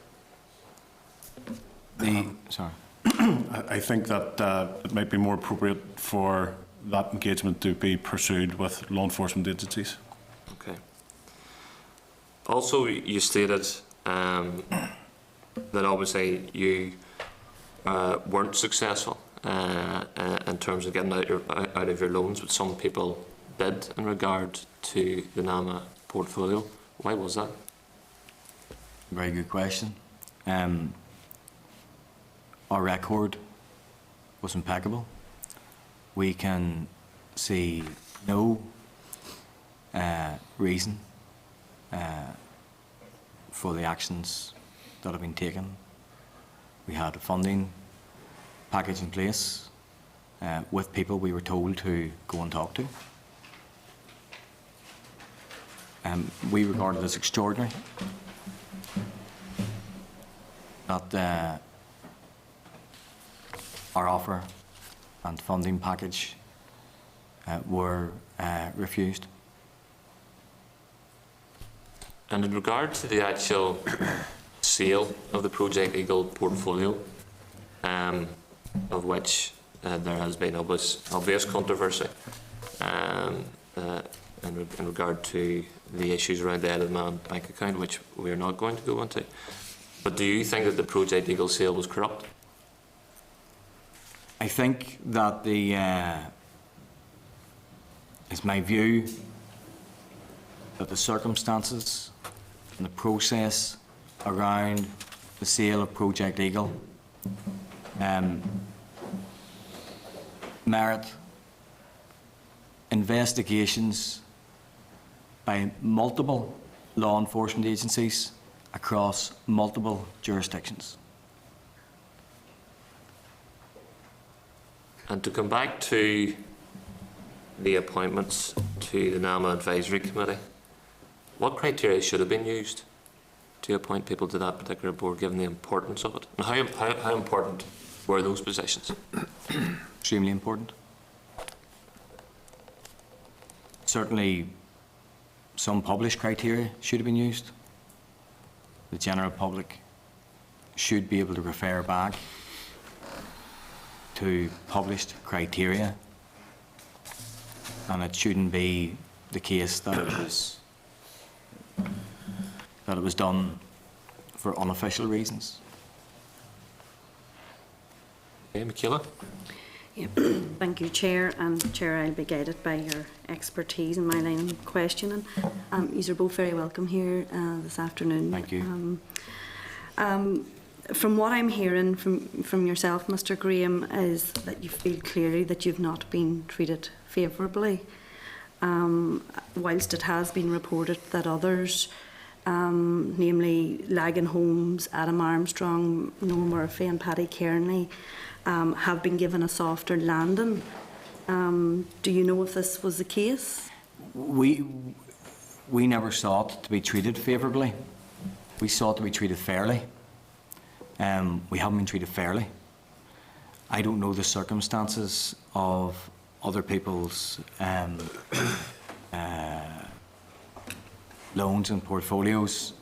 Sorry. I think that it might be more appropriate for that engagement to be pursued with law enforcement agencies. Okay. Also, you stated that obviously you weren't successful in terms of getting out of your loans, but some people did in regard to the NAMA portfolio. Why was that? Very good question. Our record was impeccable. We can see no reason for the actions that have been taken. We had a funding package in place with people we were told to go and talk to. We regard it as extraordinary that our offer and funding package were refused. And in regard to the actual sale of the Project Eagle portfolio, of which there has been obvious controversy in regard to the issues around the Isle of Man bank account, which we are not going to go into. But do you think that the Project Eagle sale was corrupt? I think that it's my view that the circumstances and the process around the sale of Project Eagle merit investigations by multiple law enforcement agencies across multiple jurisdictions. And to come back to the appointments to the NAMA Advisory Committee, what criteria should have been used to appoint people to that particular board, given the importance of it? And how important were those positions? Extremely important. Certainly, some published criteria should have been used. The general public should be able to refer back to published criteria, and it shouldn't be the case that it was done for unofficial reasons. Okay, Michaela? Yeah. Thank you, Chair. And Chair, I'll be guided by your expertise in my line of questioning. You are both very welcome here this afternoon. Thank you. From what I'm hearing from yourself, Mr. Graham, is that you feel clearly that you've not been treated favourably, whilst it has been reported that others, namely Lagan Holmes, Adam Armstrong, Noel Murphy and Paddy Kearney, have been given a softer landing. Do you know if this was the case? We never sought to be treated favourably. We sought to be treated fairly. We haven't been treated fairly. I don't know the circumstances of other people's loans and portfolios.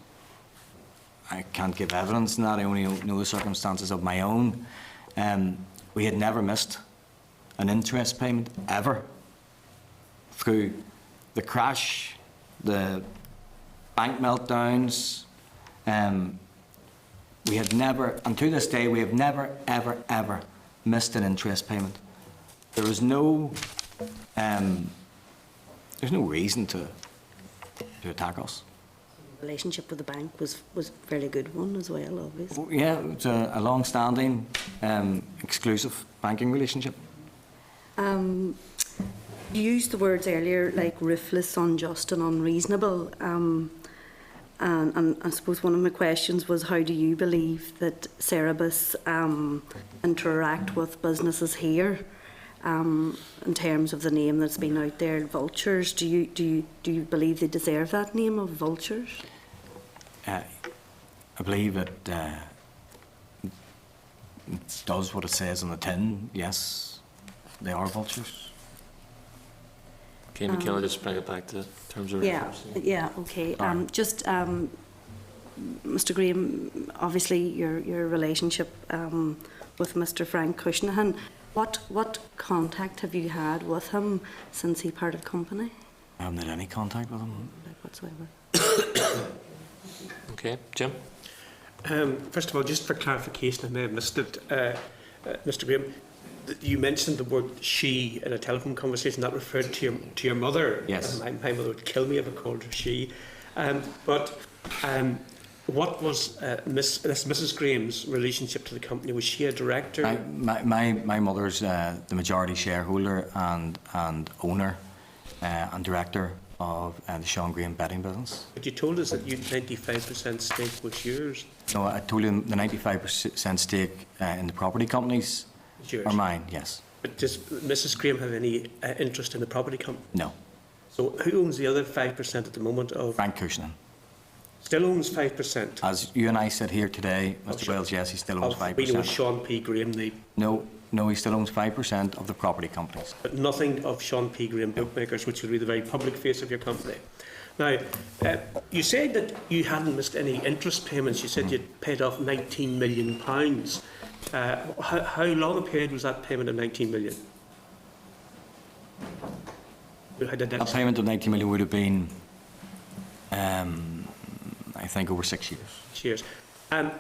I can't give evidence in that. I only know the circumstances of my own. We had never missed an interest payment ever. Through the crash, the bank meltdowns, we had never, and to this day, we have never, ever, ever missed an interest payment. There was no, there's no reason to attack us. relationship with the bank was a fairly good one as well, obviously. Yeah, it's a long-standing, exclusive banking relationship. You used the words earlier like ruthless, unjust and unreasonable. And I suppose one of my questions was, how do you believe that Cerebus interact with businesses here in terms of the name that's been out there, vultures? Do you believe they deserve that name of vultures? I believe it does what it says on the tin. Yes, they are vultures. Okay, Michaela, just bring it back to terms of Yeah, reference. yeah, okay. Mr. Graham, obviously your relationship with Mr. Frank Cushnahan, what contact have you had with him since he parted company? I haven't had any contact with him. Like whatsoever. Okay, Jim? First of all, just for clarification, I may have missed it, Mr. Graham, you mentioned the word she in a telephone conversation that referred to your mother. Yes. My mother would kill me if I called her she. What was Mrs. Graham's relationship to the company? Was she a director? My mother's the majority shareholder and owner and director of the Sean Graham betting business. But you told us that you 95% stake was yours. No, I told you the 95% stake in the property companies Was yours. are mine, yes. But does Mrs. Graham have any interest in the property company? No. So who owns the other 5% at the moment? Of Frank Cushnan. Still owns 5%. As you and I sit here today, Mr. Sure. Wells, yes, he still owns We know 5%. Sean P. Graham, No, he still owns 5% of the property companies. but nothing of Sean P. Graham Bookmakers, which would be the very public face of your company. Now, you said that you hadn't missed any interest payments. You said you'd paid off £19 million. How long a period was that payment of £19 million? That payment of 90 million would have been, I think, over 6 years. Cheers.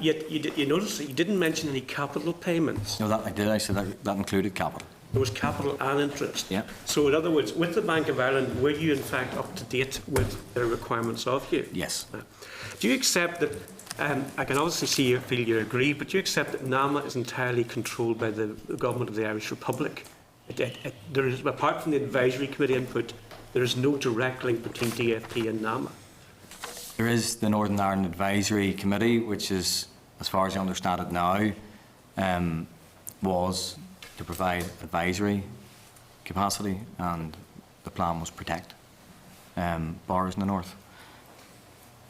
Yet you notice that you didn't mention any capital payments. No, that I did. I said that included capital. There was capital and interest. Yeah. So in other words, with the Bank of Ireland, were you in fact up to date with their requirements of you? Yes. Do you accept that, I can obviously feel you agree, but do you accept that NAMA is entirely controlled by the government of the Irish Republic? There is, apart from the advisory committee input, there is no direct link between DFP and NAMA. There is the Northern Ireland Advisory Committee, which is, as far as I understand it now, was to provide advisory capacity, and the plan was protect bars in the north.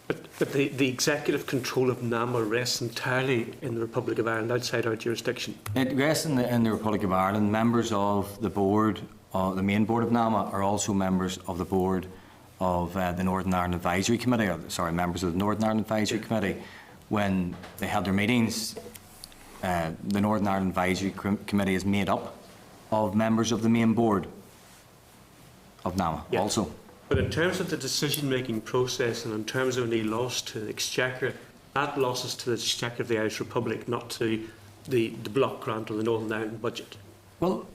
But the executive control of NAMA rests entirely in the Republic of Ireland, outside our jurisdiction. It rests in the Republic of Ireland. Members of the board, the main board of NAMA, are also members of the board of the Northern Ireland Advisory Committee, members of the Northern Ireland Advisory Committee. When they had their meetings, the Northern Ireland Advisory Committee is made up of members of the main board of NAMA also. But in terms of the decision-making process and in terms of any loss to the Exchequer, that loss is to the Exchequer of the Irish Republic, not to the block grant or the Northern Ireland budget. Well,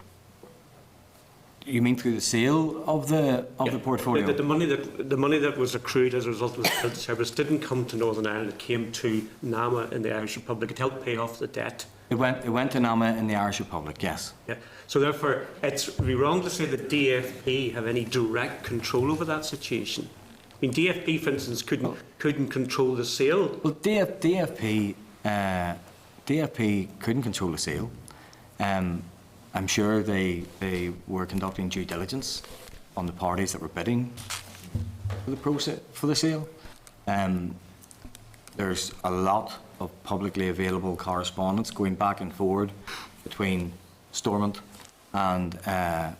you mean through the sale of the portfolio? The money that was accrued as a result of the health service didn't come to Northern Ireland. It came to NAMA in the Irish Republic. It helped pay off the debt. It went to NAMA in the Irish Republic, yes. Yeah. So therefore, it would be wrong to say that DFP have any direct control over that situation. I mean, DFP, for instance, couldn't control the sale. Well, DFP couldn't control the sale. I'm sure they were conducting due diligence on the parties that were bidding for the process for the sale. There's a lot of publicly available correspondence going back and forward between Stormont and the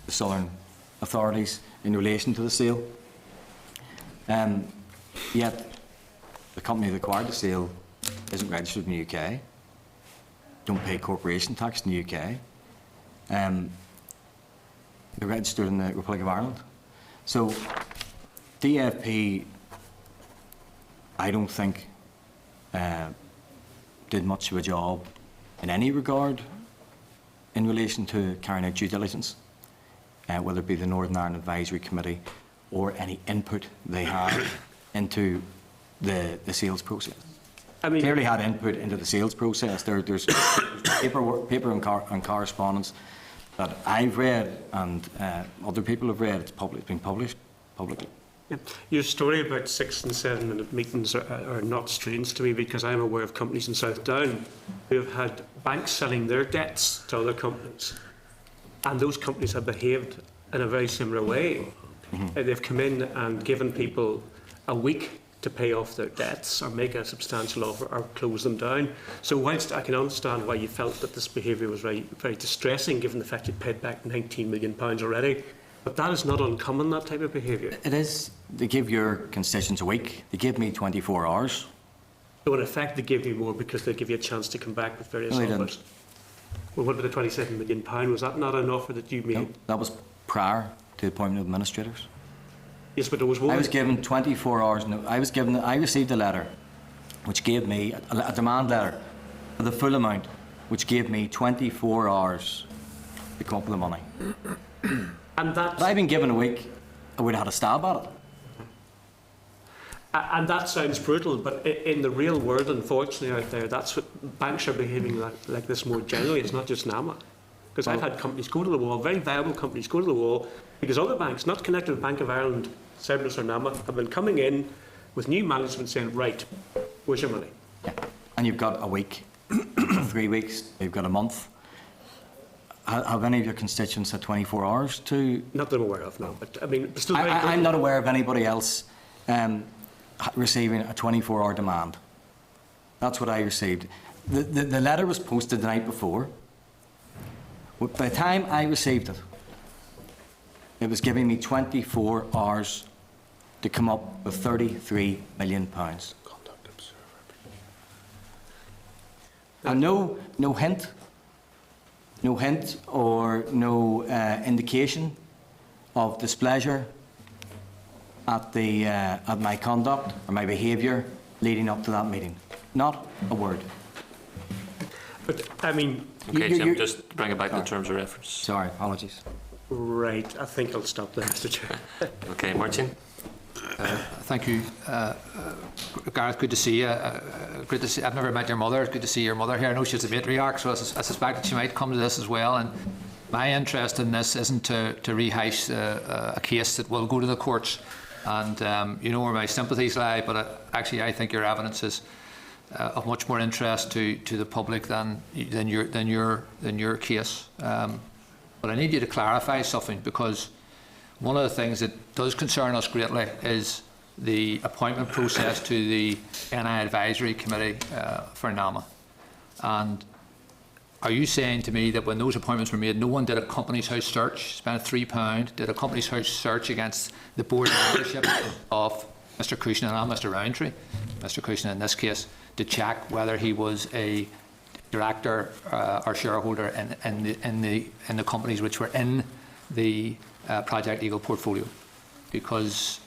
Southern authorities in relation to the sale. Yet the company that acquired the sale isn't registered in the UK, don't pay corporation tax in the UK. They're registered in the Republic of Ireland. So DFP, I don't think, did much of a job in any regard in relation to carrying out due diligence, whether it be the Northern Ireland Advisory Committee or any input they had into the sales process. I mean, Clearly had input into the sales process. There's paper and correspondence that I've read and other people have read. It's been published publicly. yeah. Your story about 6 and 7 minute meetings are not strange to me, because I'm aware of companies in South Down who have had banks selling their debts to other companies, and those companies have behaved in a very similar way. They've come in and given people a week to pay off their debts or make a substantial offer or close them down. So whilst I can understand why you felt that this behaviour was very, very distressing, given the fact you'd paid back £19 million already, but that is not uncommon, that type of behaviour. It is. They give your constituents a week. They give me 24 hours. So in effect they give you more because they give you a chance to come back with various No, they offers. Well, what about the £27 million? Was that not an offer that you made? No, that was prior to the appointment of administrators. Yes, but there was one. I was given 24 hours. No, I received a letter which gave me a demand letter for the full amount, which gave me 24 hours to come up with the money. And that. Had I been given a week, I would have had a stab at it. And that sounds brutal, but in the real world, unfortunately, out there, that's what banks are behaving like this more generally. It's not just NAMA. Because I've had companies go to the wall, very viable companies go to the wall, because other banks, not connected with Bank of Ireland, Cerberus or NAMA, have been coming in with new management saying, right, where's your money? Yeah. And you've got a week, 3 weeks, you've got a month. Have any of your constituents had 24 hours to... Not that I'm aware of, no, but I mean, it's still very I'm not aware of anybody else receiving a 24-hour demand. That's what I received. The letter was posted the night before. By the time I received it, it was giving me 24 hours to come up with £33 million. And no hint or no indication of displeasure at my conduct or my behaviour leading up to that meeting. Not a word. But, I mean... Okay, Jim, just bring it back to terms of reference. Sorry, apologies. Right, I think I'll stop there, Mr. Chair. Okay, Martin. Thank you, Gareth. Good to see you. Good to see. I've never met your mother. It's good to see your mother here. I know she's a matriarch, so I suspect that she might come to this as well. And my interest in this isn't to rehash a case that will go to the courts. And you know where my sympathies lie, but actually I think your evidence is of much more interest to the public than your case. But I need you to clarify something, because one of the things that does concern us greatly is the appointment process to the NI Advisory Committee for NAMA. And are you saying to me that when those appointments were made, no one did a Companies House search, spent £3, did a Companies House search against the board membership of Mr. Cushnan and Mr. Roundtree, Mr. Cushnan in this case, to check whether he was a director or shareholder in the companies which were in the Project Eagle portfolio? Because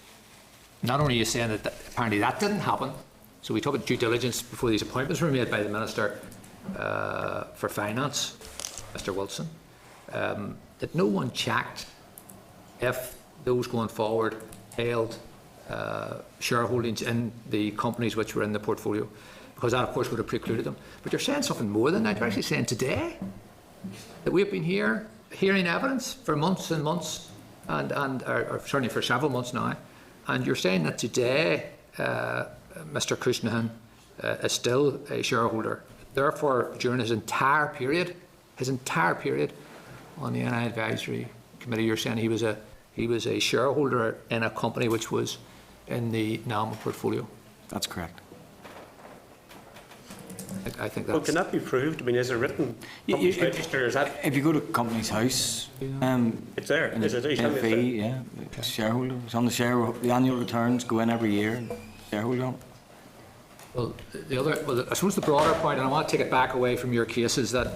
not only are you saying that apparently that didn't happen, so we talk about due diligence before these appointments were made by the Minister for Finance, Mr. Wilson, that no one checked if those going forward held shareholdings in the companies which were in the portfolio, because that of course would have precluded them. But you're saying something more than that. You're actually saying today that we've been here hearing evidence for months and months, or certainly for several months now, and you're saying that today Mr. Cushnan is still a shareholder. Therefore, during his entire period on the NI Advisory Committee, you're saying he was a shareholder in a company which was in the NAMA portfolio. That's correct. I think Well, that's... can that be proved? I mean, is it written? Companies Register, is that... If you go to Companies House, It's there. in Is it? You tell me it's there. NFE, yeah, shareholder, it's on the annual returns go in every year, shareholder on it. Well, I suppose the broader point, and I want to take it back away from your case, is that,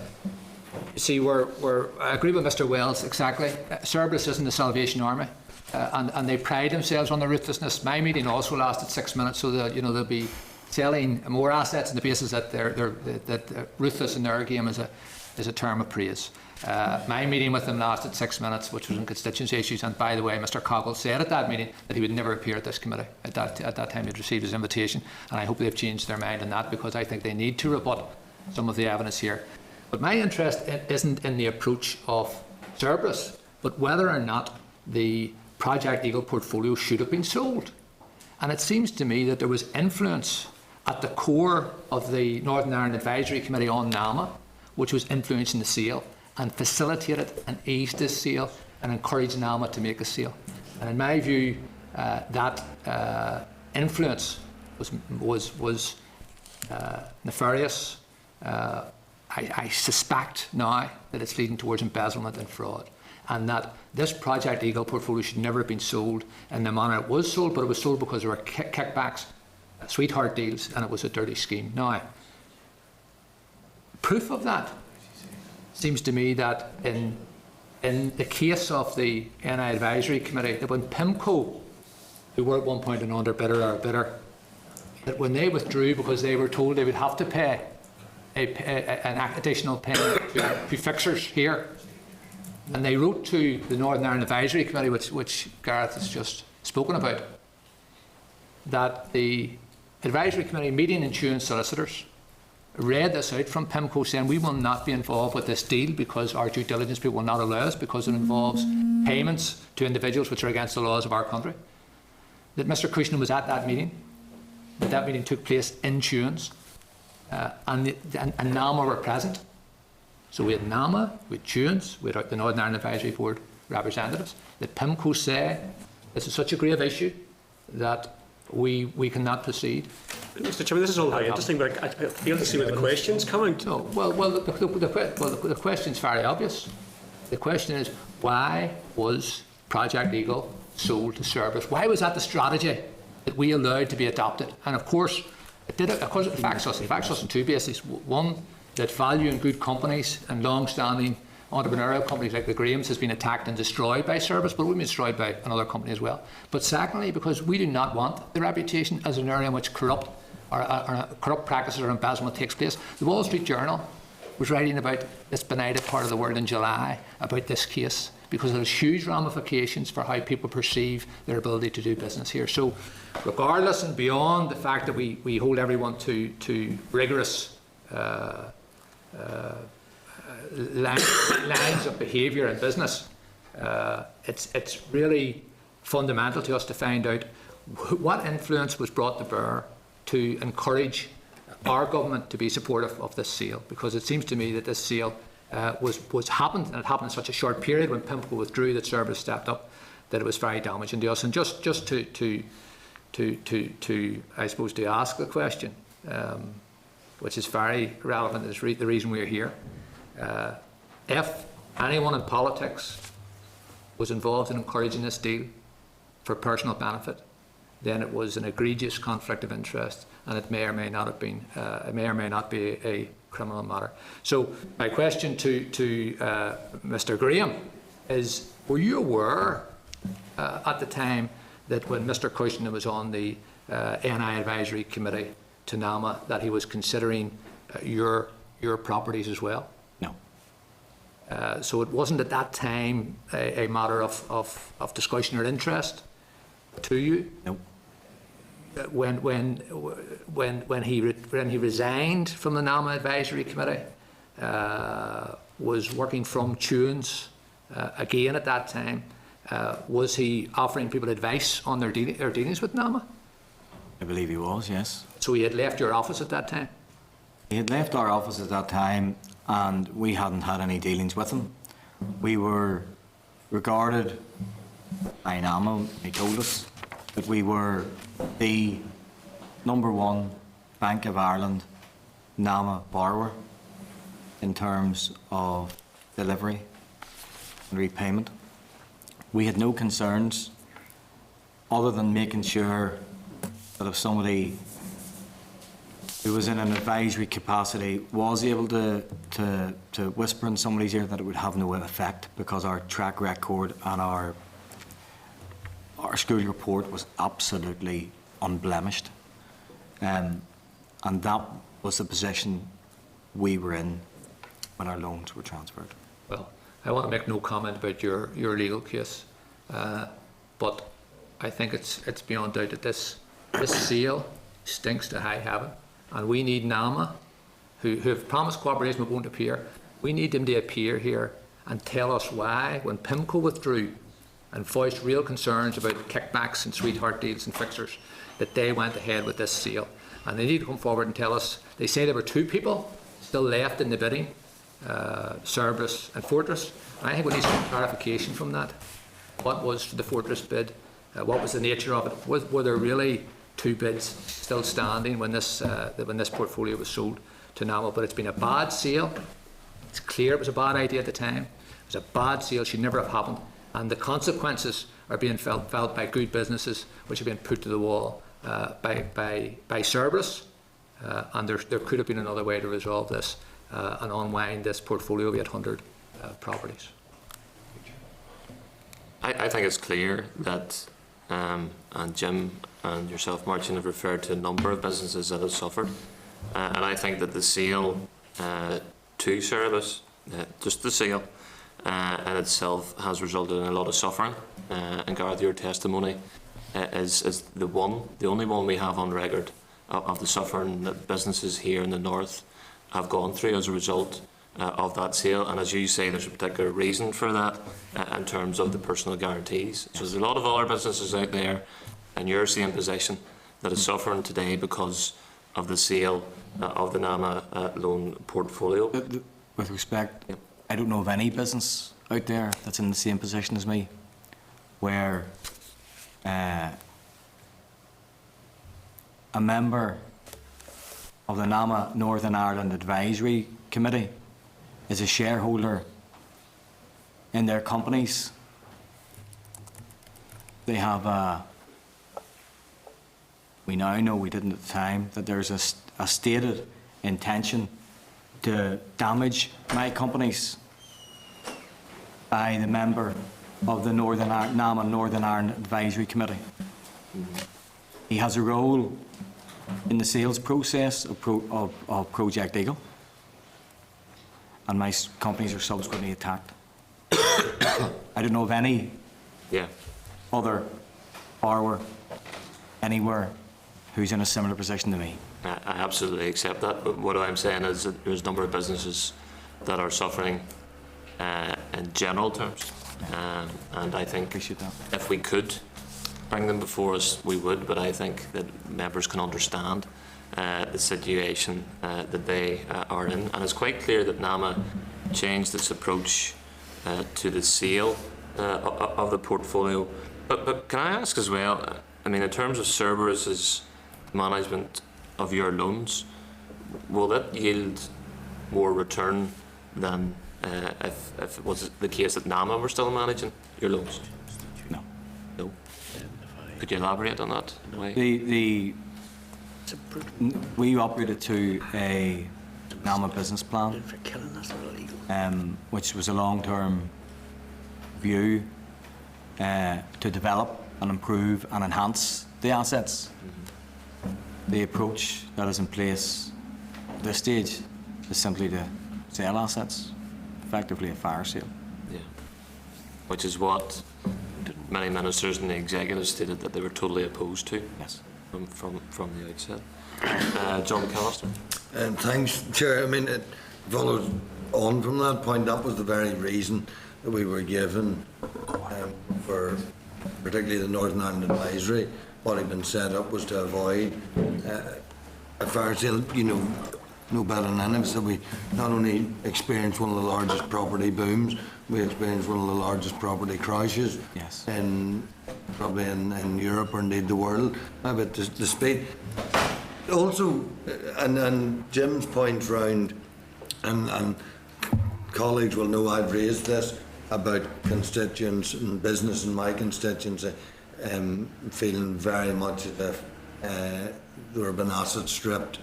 you see, I agree with Mr. Wells exactly. Cerberus isn't the Salvation Army, and they pride themselves on their ruthlessness. My meeting also lasted 6 minutes, so that they'll be selling more assets on the basis that they're ruthless in their game is a term of praise. My meeting with him lasted 6 minutes, which was on constituency issues. And by the way, Mr. Cockle said at that meeting that he would never appear at this committee. At that time, he'd received his invitation, and I hope they've changed their mind on that, because I think they need to rebut some of the evidence here. But my interest isn't in the approach of Cerberus, but whether or not the Project Eagle portfolio should have been sold. And it seems to me that there was influence at the core of the Northern Ireland Advisory Committee on NAMA, which was influencing the sale, and facilitated and eased this sale and encouraged NAMA to make a sale. And in my view, that influence was nefarious. I suspect now that it's leading towards embezzlement and fraud, and that this Project Eagle portfolio should never have been sold in the manner it was sold, but it was sold because there were kickbacks, sweetheart deals, and it was a dirty scheme. Now, proof of that seems to me that in the case of the NI Advisory Committee, that when PIMCO, who were at one point an underbidder or a bidder, that when they withdrew because they were told they would have to pay an additional payment to fixers here, and they wrote to the Northern Ireland Advisory Committee, which Gareth has just spoken about, that the Advisory Committee meeting insurance solicitors read this out from PIMCO saying we will not be involved with this deal because our due diligence people will not allow us, because it involves payments to individuals which are against the laws of our country. That Mr. Cushnan was at that meeting, that meeting took place in Tunes, and NAMA were present. So we had NAMA, we had Tunes, we had the Northern Ireland Advisory Board representatives. That PIMCO say this is such a grave issue that we cannot proceed. Mr. Chairman, this is all very interesting, but I fail to see where the question's coming. No, the question's very obvious. The question is, why was Project Eagle sold to Cerberus? Why was that the strategy that we allowed to be adopted? And of course, it affects us. It affects us on two bases. One, that value in good companies and long-standing entrepreneurial companies like the Grahams has been attacked and destroyed by Cerberus, but we've been destroyed by another company as well. But secondly, because we do not want the reputation as an area in which corrupt practices or embezzlement takes place. The Wall Street Journal was writing about this benighted part of the world in July about this case, because there's huge ramifications for how people perceive their ability to do business here. So regardless and beyond the fact that we hold everyone to rigorous lines of behaviour in business, it's really fundamental to us to find out what influence was brought to bear to encourage our government to be supportive of this sale, because it seems to me that this sale was happened, and it happened in such a short period when PIMCO withdrew, that Cerberus stepped up, that it was very damaging to us. And just to I suppose to ask the question, which is very relevant, is the reason we're here. If anyone in politics was involved in encouraging this deal for personal benefit, then it was an egregious conflict of interest, and it may or may not have been, it may or may not be a criminal matter. So my question to Mr. Graham is: were you aware at the time that when Mr. Cushnan was on the NI Advisory Committee to NAMA, that he was considering your properties as well? No. So it wasn't at that time a matter of discussion or interest to you? No. When he resigned from the NAMA Advisory Committee, was working from Tunes again at that time, was he offering people advice on their dealings with NAMA? I believe he was, yes. So he had left your office at that time? He had left our office at that time, and we hadn't had any dealings with him. We were regarded by NAMA, he told us, that we were the #1 Bank of Ireland NAMA borrower in terms of delivery and repayment. We had no concerns other than making sure that if somebody who was in an advisory capacity was able to whisper in somebody's ear, that it would have no effect, because our track record and our school report was absolutely unblemished. And that was the position we were in when our loans were transferred. Well, I want to make no comment about your legal case, but I think it's beyond doubt that this sale stinks to high heaven, and we need NAMA, who have promised cooperation but won't appear. We need them to appear here and tell us why, when PIMCO withdrew and voiced real concerns about kickbacks and sweetheart deals and fixers, that they went ahead with this sale. And they need to come forward and tell us. They say there were 2 people still left in the bidding, Cerberus and Fortress. And I think we need some clarification from that. What was the Fortress bid? What was the nature of it? Were there really 2 bids still standing when this portfolio was sold to NAMA? But it's been a bad sale. It's clear it was a bad idea at the time. It was a bad sale. Should never have happened. And the consequences are being felt by good businesses, which have been put to the wall by Cerberus. And there could have been another way to resolve this and unwind this portfolio of 800 properties. I think it's clear that, and Jim and yourself, Martin, have referred to a number of businesses that have suffered. And I think that the sale to Cerberus, just the sale in itself, has resulted in a lot of suffering. And Gareth, your testimony is the only one we have on record of the suffering that businesses here in the north have gone through as a result of that sale. And as you say, there's a particular reason for that in terms of the personal guarantees. So there's a lot of other businesses out there in your same position that are suffering today because of the sale of the NAMA loan portfolio. With respect, Yep. I don't know of any business out there that's in the same position as me, where a member of the NAMA Northern Ireland Advisory Committee is a shareholder in their companies. They have we now know, we didn't at the time, that there's a stated intention to damage my companies by the member of the NAMA Northern Ireland Advisory Committee. He has a role in the sales process of Project Eagle, and my companies are subsequently attacked. I don't know of any other borrower anywhere who's in a similar position to me. I absolutely accept that, but what I'm saying is that there's a number of businesses that are suffering in general terms, and I think if we could bring them before us, we would, but I think that members can understand the situation that they are in, and it's quite clear that NAMA changed its approach to the sale of the portfolio. But can I ask as well, I mean, in terms of Cerberus's management of your loans, will that yield more return than if it was the case that NAMA were still managing your loans? No. No. Could you elaborate on that in a way? We operated to a NAMA business plan, which was a long-term view to develop and improve and enhance the assets. The approach that is in place at this stage is simply to sell assets, effectively a fire sale. Yeah. Which is what many ministers and the executive stated that they were totally opposed to. Yes. From the outset. John McAllister. Thanks, Chair. I mean, it follows on from that point. That was the very reason that we were given for particularly the Northern Ireland Advisory. What had been set up was to avoid a fire sale. You know, no better than any of us that we not only experienced one of the largest property booms, we experienced one of the largest property crashes. Yes. Probably in Europe or indeed the world. But the speed. Also, and Jim's points round, and colleagues will know I've raised this about constituents and business in my constituency feeling very much as if there have been assets stripped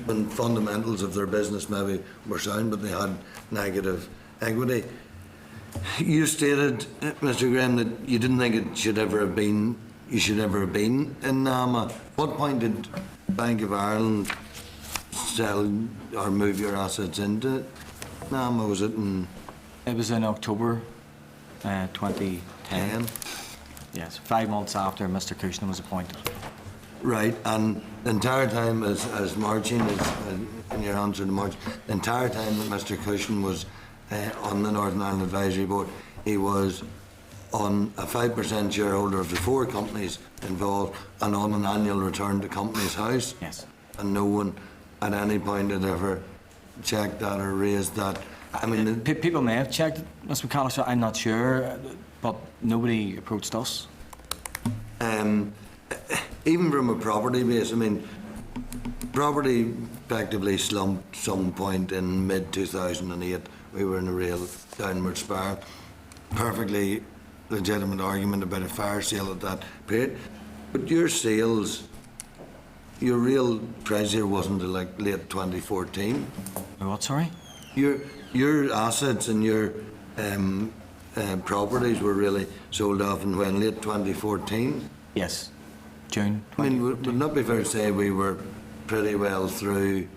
when fundamentals of their business maybe were sound, but they had negative equity. You stated, Mr. Graham, that you didn't think it should ever have been. You should ever have been in NAMA. What point did Bank of Ireland sell or move your assets into NAMA? Was it in It was in October 2010. And, Yes, 5 months after Mr. Cushnan was appointed. right, and the entire time, as Marcin is, in your answer to Marcin, the entire time that Mr. Cushnan was on the Northern Ireland Advisory Board, he was on a 5% shareholder of the 4 companies involved and on an annual return to Companies House. Yes. And no one at any point had ever checked that or raised that. I mean, People may have checked it, Mr. McAllister, I'm not sure, but nobody approached us. even from a property base, I mean, property effectively slumped some point in mid-2008. We were in a real downward spiral. Perfectly legitimate argument about a fire sale at that period. But your sales, your real treasure wasn't until like late 2014. What, sorry? Your assets and your properties were really sold off in when, late 2014? Yes, June I mean, 2014. would it not be fair to say we were pretty well through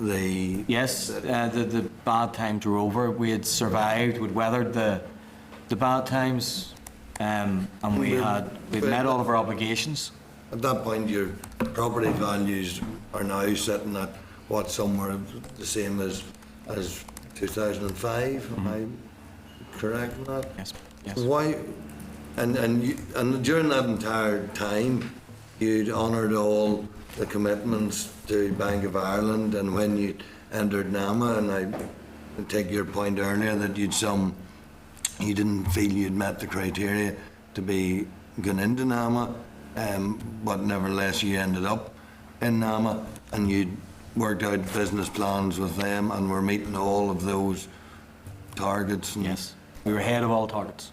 the... Yes, the bad times were over. We had survived, we'd weathered the bad times, and we'd met all of our obligations. At that point, your property values are now sitting at what, somewhere the same as 2005, am I correct in that? Yes, yes. Why? And during that entire time, you'd honoured all the commitments to Bank of Ireland, and when you entered NAMA, and I take your point earlier that you didn't feel you'd met the criteria to be going into NAMA, but nevertheless you ended up in NAMA, and you'd worked out business plans with them and were meeting all of those targets. And Yes, we were ahead of all targets.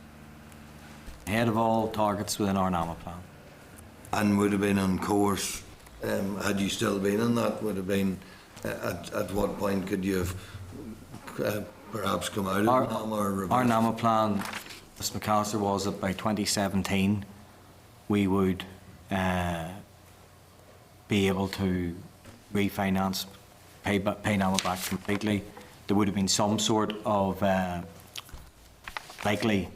Ahead of all targets within our NAMA plan. And would have been on course, had you still been in that, would have been, at what point could you have perhaps come out of NAMA or reversed? Our NAMA plan, Mr. McAllister, was that by 2017 we would be able to refinance, pay NAMA back completely. There would have been some sort of likely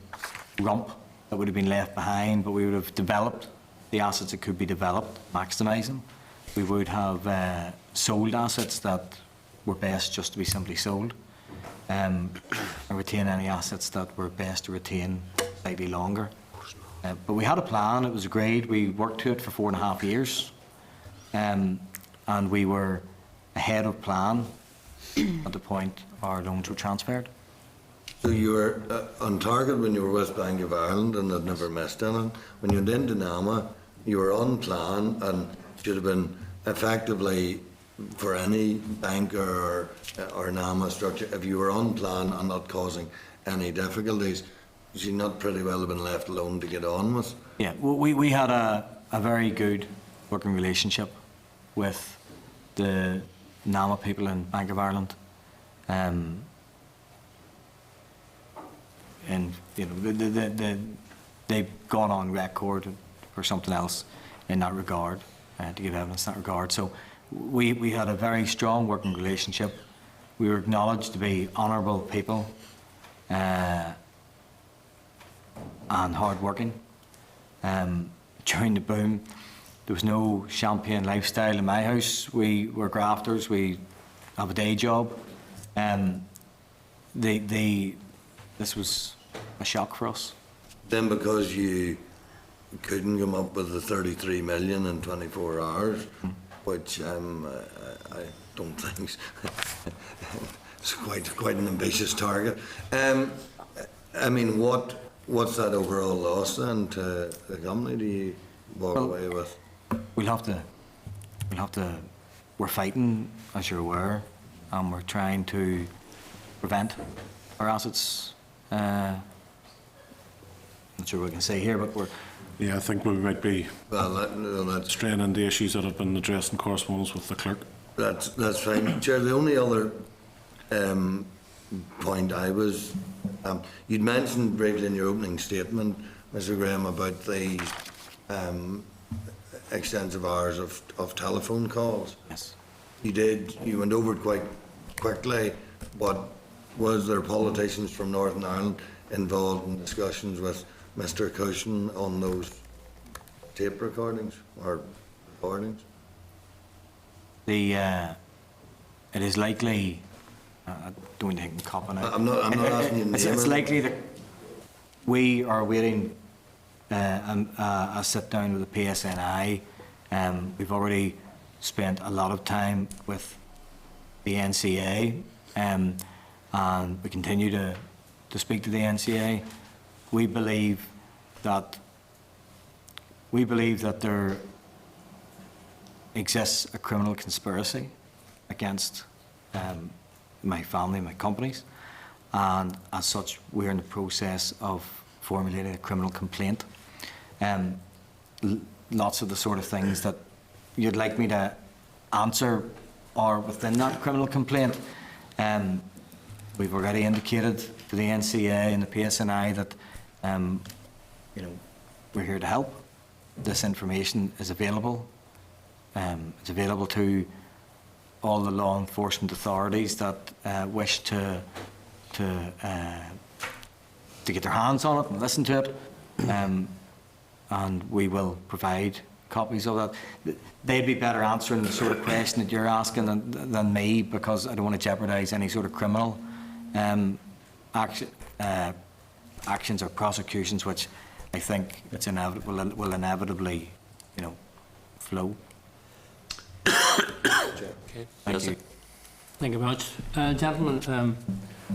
rump that would have been left behind, but we would have developed the assets that could be developed, maximise them. We would have sold assets that were best just to be simply sold, and retain any assets that were best to retain slightly longer. But we had a plan, it was agreed, we worked to it for 4.5 years, and we were ahead of plan at the point our loans were transferred. So you were on target when you were with Bank of Ireland and had never missed anything. When you went into NAMA, you were on plan and should have been effectively, for any banker or NAMA structure, if you were on plan and not causing any difficulties, should not pretty well have been left alone to get on with? Yeah, well, we had a very good working relationship with the NAMA people in Bank of Ireland. And you know, they've gone on record or something else in that regard, to give evidence in that regard. So we had a very strong working relationship. We were acknowledged to be honourable people and hard-working. During the boom, there was no champagne lifestyle in my house. We were grafters. We have a day job. This was a shock for us. Then because you couldn't come up with the 33 million in 24 hours, which I don't think it's quite an ambitious target. I mean, what's that overall loss then to the company? Do you walk away with? We'll have to. We're fighting, as you're aware, and we're trying to prevent our assets. Not sure what we can say here, but we're. Yeah, I think we might be That's straying into issues that have been addressed in correspondence with the clerk. that's fine. Chair, the only other point I was, you'd mentioned briefly in your opening statement, Mr. Graham, about the extensive hours of telephone calls. Yes. You went over it quite quickly, but Was there politicians from Northern Ireland involved in discussions with Mr. Cushion on those tape recordings or recordings? It is likely, I don't think I'm copping it. I'm not asking you to name It's it. likely that we are waiting a sit down with the PSNI. We've already spent a lot of time with the NCA, and we continue to speak to the NCA. We believe that there exists a criminal conspiracy against my family, my companies, and as such we're in the process of formulating a criminal complaint. Lots of the sort of things that you'd like me to answer are within that criminal complaint. We've already indicated to the NCA and the PSNI that we're here to help. This information is available. It's available to all the law enforcement authorities that wish to get their hands on it and listen to it, and we will provide copies of that. They'd be better answering the sort of question that you're asking than me, because I don't want to jeopardise any sort of criminal actions or prosecutions, which I think it's will inevitably, flow. Okay. Thank you. Thank you very much. Gentlemen,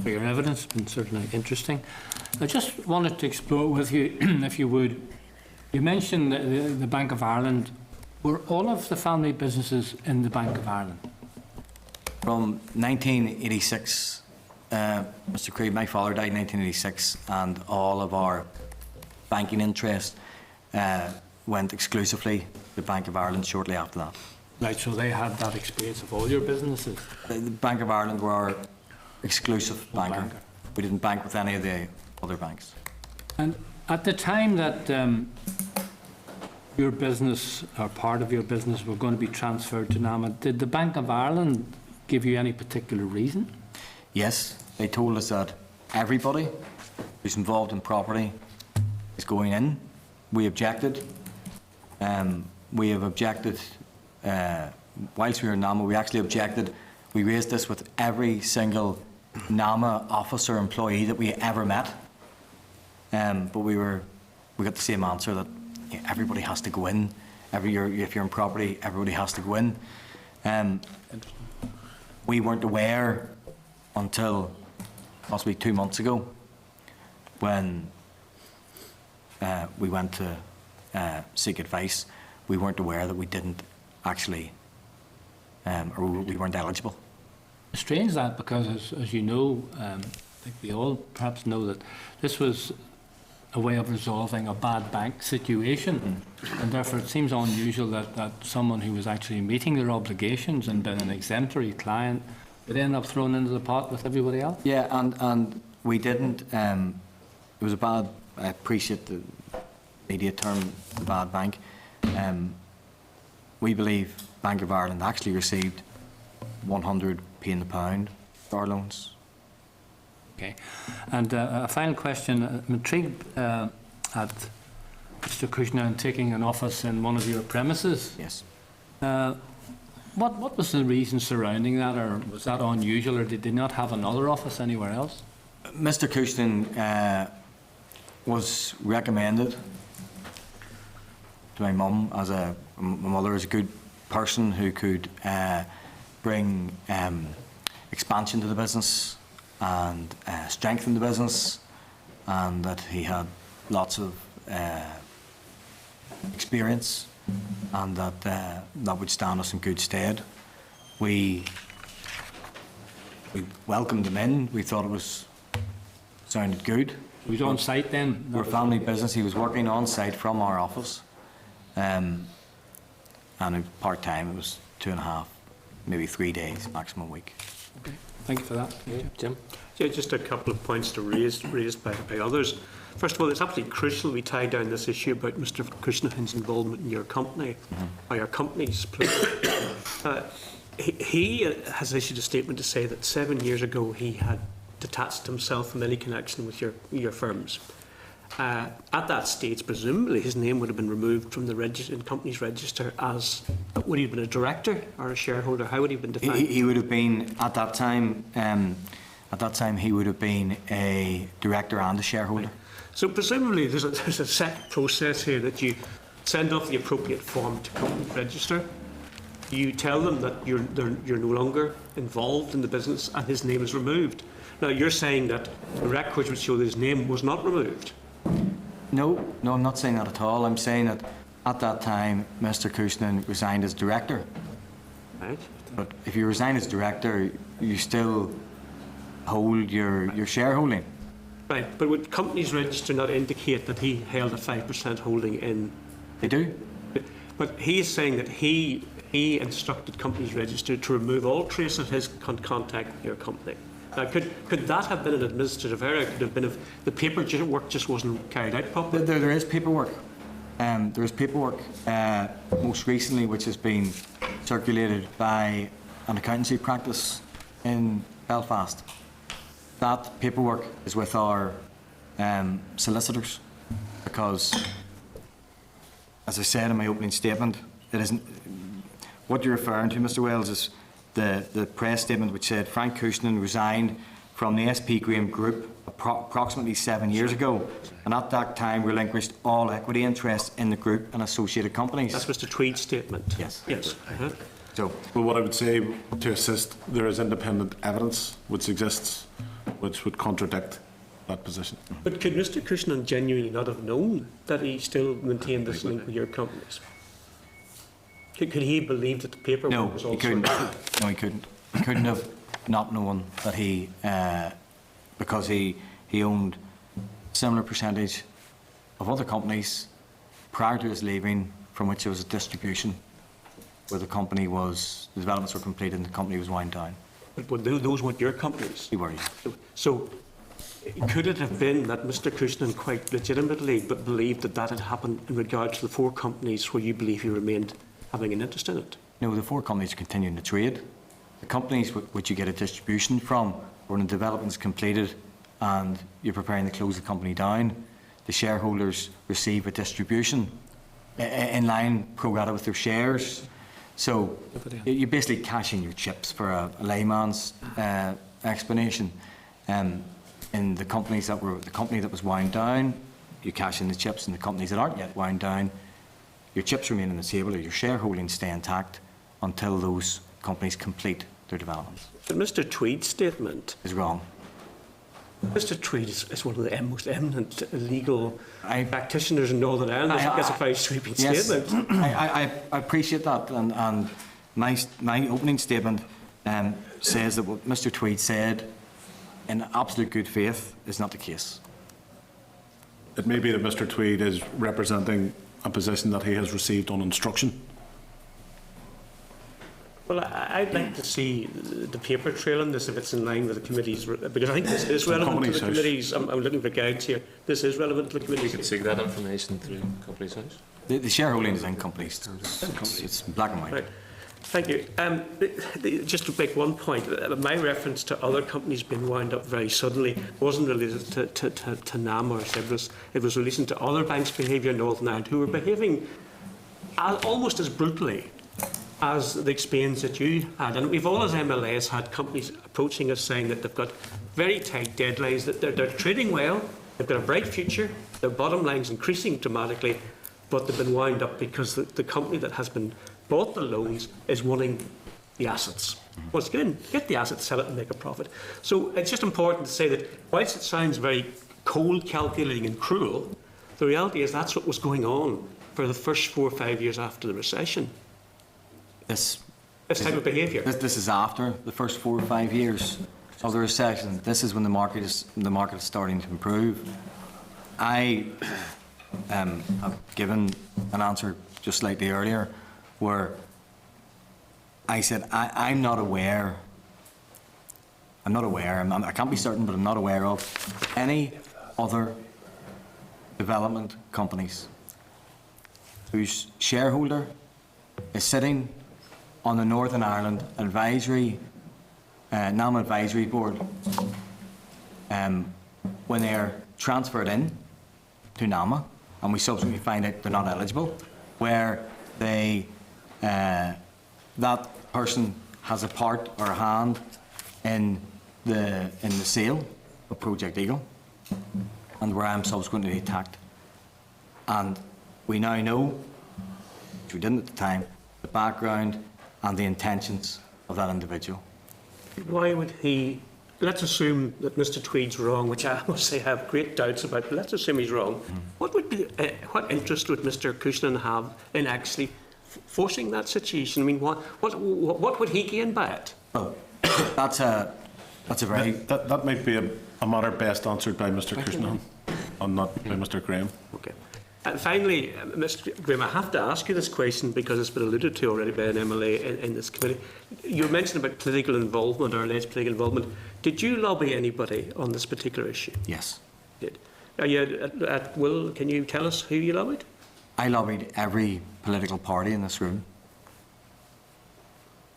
for your evidence, it's been certainly interesting. I just wanted to explore with you, if you would, you mentioned the Bank of Ireland. Were all of the family businesses in the Bank of Ireland? From 1986, Mr. Creed, my father died in 1986, and all of our banking interest went exclusively to the Bank of Ireland shortly after that. Right, so they had that experience of all your businesses? The Bank of Ireland were our exclusive banker. We didn't bank with any of the other banks. And at the time that your business, or part of your business, were going to be transferred to NAMA, did the Bank of Ireland give you any particular reason? Yes, they told us that everybody who's involved in property is going in. We objected. We have objected. Whilst we were in NAMA, we actually objected. We raised this with every single NAMA officer employee that we ever met. But we got the same answer, that everybody has to go in. If you're in property, everybody has to go in. We weren't aware until possibly 2 months ago, when we went to seek advice. We weren't aware that we didn't actually, or we weren't eligible. Strange that, because as you know, I think we all perhaps know that this was a way of resolving a bad bank situation, and therefore it seems unusual that someone who was actually meeting their obligations and been an exemplary client would end up thrown into the pot with everybody else. Yeah, and we didn't. It was a bad. I appreciate the media term, the bad bank. We believe Bank of Ireland actually received 100p in the pound for our loans. Okay, and a final question. I'm intrigued at Mr. Kushner taking an office in one of your premises. Yes. What was the reason surrounding that, or was that unusual, or did they not have another office anywhere else? Mr. Cushton was recommended to my mum as my mother is a good person who could bring expansion to the business and strengthen the business, and that he had lots of experience, and that would stand us in good stead. We welcomed him in. We thought it sounded good. He was on site then? We're a family business. He was working on site from our office, and part time. It was 2.5, maybe 3 days maximum a week. Okay. Thank you for that. Yeah, Jim? Yeah, just a couple of points to raised by others. First of all, it's absolutely crucial we tie down this issue about Mr. Cushnahan's involvement in your company, or your company's. He has issued a statement to say that 7 years ago he had detached himself from any connection with your firms. At that stage, presumably, his name would have been removed from the company's register as, would he have been a director or a shareholder? How would he have been defined? He would have been, at that time, he would have been a director and a shareholder. So presumably there's a set process here that you send off the appropriate form to company register. You tell them that you're no longer involved in the business and his name is removed. Now you're saying that the records would show that his name was not removed. No, I'm not saying that at all. I'm saying that at that time, Mr. Cushnan resigned as director. Right. But if you resign as director, you still hold your shareholding. Right, but would companies register not indicate that he held a 5% holding in? They do. But he is saying that he instructed companies register to remove all trace of his contact with your company. Now, could that have been an administrative error? Could have been if the paperwork just wasn't carried out properly? There is paperwork. There is paperwork, most recently, which has been circulated by an accountancy practice in Belfast. That paperwork is with our solicitors because, as I said in my opening statement, it isn't. What you're referring to, Mr. Wells, is the press statement which said Frank Cushnan resigned from the SP Graham Group approximately 7 years ago, and at that time relinquished all equity interest in the group and associated companies. That's Mr. Tweed's statement. Yes. Yes. So, Well, what I would say to assist, there is independent evidence which exists which would contradict that position. But could Mr. Cushnan genuinely not have known that he still maintained this link with your companies? Could he believe that the paperwork no, was also... he couldn't. No, he couldn't. He couldn't have not known that he, because he owned a similar percentage of other companies prior to his leaving, from which there was a distribution where the developments were completed and the company was wound down. But those weren't your companies. He worried. So could it have been that Mr. Cushnan quite legitimately but believed that had happened in regard to the 4 companies where you believe he remained having an interest in it? No, the 4 companies are continuing to trade. The companies which you get a distribution from, when the development is completed and you're preparing to close the company down, the shareholders receive a distribution in line pro rata with their shares. So you're basically cashing your chips, for a layman's explanation. In the companies the company that was wound down, you cash in the chips. In the companies that aren't yet wound down, your chips remain on the table, or your shareholdings stay intact until those companies complete their developments. But Mr. Tweed's statement Is wrong. Mr. Tweed is one of the most eminent legal practitioners in Northern Ireland. I think that's a very sweeping statement. I appreciate that, and my opening statement says that what Mr. Tweed said in absolute good faith is not the case. It may be that Mr. Tweed is representing a position that he has received on instruction. Well, I'd like to see the paper trail on this if it's in line with the committee's, because I think this is relevant to the committee's. I'm looking for guides here. This is relevant to the committee's. You could seek that information through Companies House. The shareholding is in companies. It's black and white. Right. Thank you. Just to make one point, my reference to other companies being wound up very suddenly wasn't related to NAM or Cyprus. It was relating to other banks' behaviour in Northern Ireland who were behaving almost as brutally as the experience that you had. And we've all, as MLAs, had companies approaching us saying that they've got very tight deadlines, that they're trading well, they've got a bright future, their bottom line's increasing dramatically, but they've been wound up because the company that has been bought the loans is wanting the assets. Well, it's get the assets, sell it and make a profit. So it's just important to say that whilst it sounds very cold, calculating and cruel, the reality is that's what was going on for the first 4 or 5 years after the recession. This type of behaviour. This is after the first 4 or 5 years of the recession. This is when the market is starting to improve. I have given an answer just slightly earlier where I said I'm not aware. I can't be certain, but I'm not aware of any other development companies whose shareholder is sitting on the Northern Ireland Advisory, NAM Advisory Board, when they're transferred in to NAMA, and we subsequently find out they're not eligible, where they that person has a part or a hand in the sale of Project Eagle, and where I'm subsequently attacked. And we now know, which we didn't at the time, the background and the intentions of that individual. Why would he? Let's assume that Mr. Tweed's wrong, which I must say I have great doubts about, but let's assume he's wrong. What would be, what interest would Mr. Cushnan have in actually forcing that situation? I mean, what would he gain by it? Well, that's a very... That might be a matter best answered by Mr. Cushnan and not by Mr. Graham. Okay. And finally, Mr. Graham, I have to ask you this question because it's been alluded to already by an MLA in this committee. You mentioned about political involvement or alleged political involvement. Did you lobby anybody on this particular issue? Yes. Did. Are you at will? Can you tell us who you lobbied? I lobbied every political party in this room.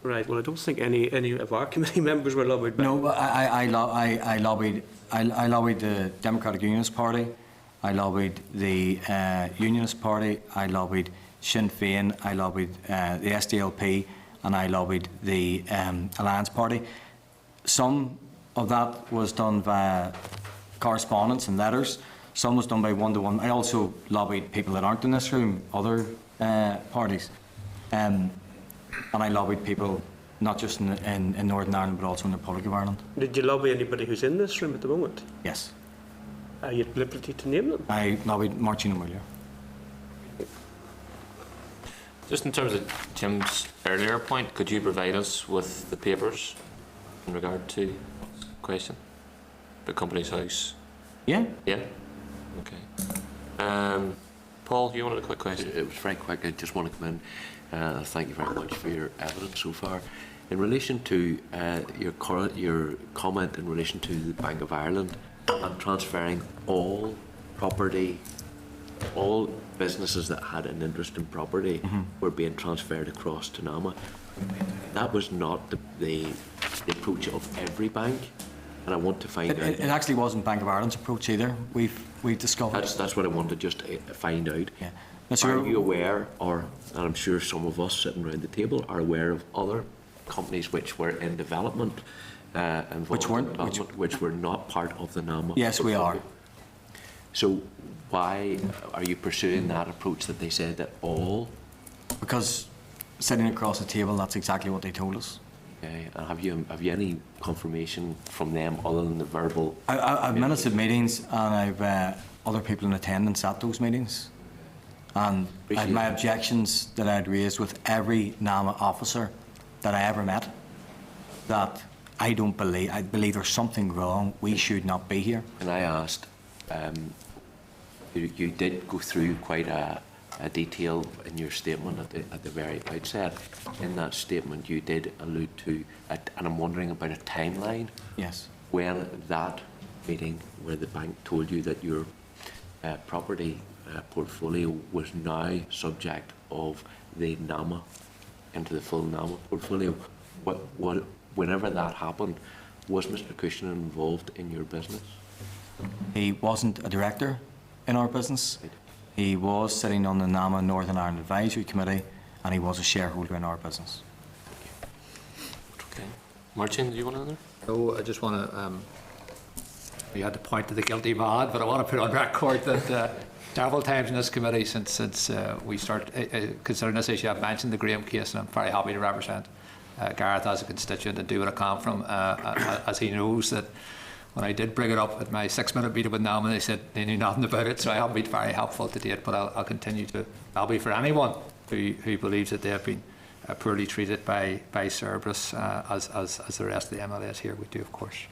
Right. Well, I don't think any of our committee members were lobbied by. No, I lobbied the Democratic Unionist Party. I lobbied the Unionist Party. I lobbied Sinn Féin. I lobbied the SDLP, and I lobbied the Alliance Party. Some of that was done via correspondence and letters. Some was done by one-to-one. I also lobbied people that aren't in this room, other parties. And I lobbied people not just in Northern Ireland but also in the Republic of Ireland. Did you lobby anybody who's in this room at the moment? Yes. Are you at liberty to name them? I lobbied Martin O'Mullier. Just in terms of Jim's earlier point, could you provide us with the papers in regard to this question? The Company's House? Yeah. Yeah? Okay. Paul, you wanted a quick question? It was very quick. I just want to come in. Thank you very much for your evidence so far. In relation to your comment in relation to the Bank of Ireland and transferring all property, all businesses that had an interest in property were being transferred across to NAMA. That was not the approach of every bank, and I want to find out. It actually wasn't Bank of Ireland's approach either. We've discovered. That's what I wanted just to find out. Yeah. Are you aware, and I'm sure some of us sitting around the table are aware of other companies which were in development, which were not part of the NAMA? Yes, we are. So why are you pursuing that approach that they said that all? Because sitting across the table, that's exactly what they told us. Okay. And have you any confirmation from them other than the verbal? I've minutes of meetings, and I've other people in attendance at those meetings. And I had my objections that I had raised with every NAMA officer that I ever met, that I believe there's something wrong. We should not be here. And I asked, you did go through quite a detail in your statement at the very outset. In that statement, you did allude to, and I'm wondering about a timeline. Yes. When that meeting where the bank told you that your property portfolio was now subject of the NAMA into the full NAMA portfolio, whenever that happened, was Mr. Cushnan involved in your business? He wasn't a director in our business. Right. He was sitting on the NAMA Northern Ireland Advisory Committee, and he was a shareholder in our business. Okay. Martin, do you want another? No, I just want to, you had to point to the guilty man, but I want to put on record that several times in this committee since we started considering this issue, I've mentioned the Graham case, and I'm very happy to represent Gareth as a constituent and do what I can from, as he knows that when I did bring it up at my 6-minute meeting with NAMA, they said they knew nothing about it, so I haven't been very helpful to date, but I'll continue to lobby for anyone who believes that they have been poorly treated by Cerberus, as the rest of the MLAs here would do, of course.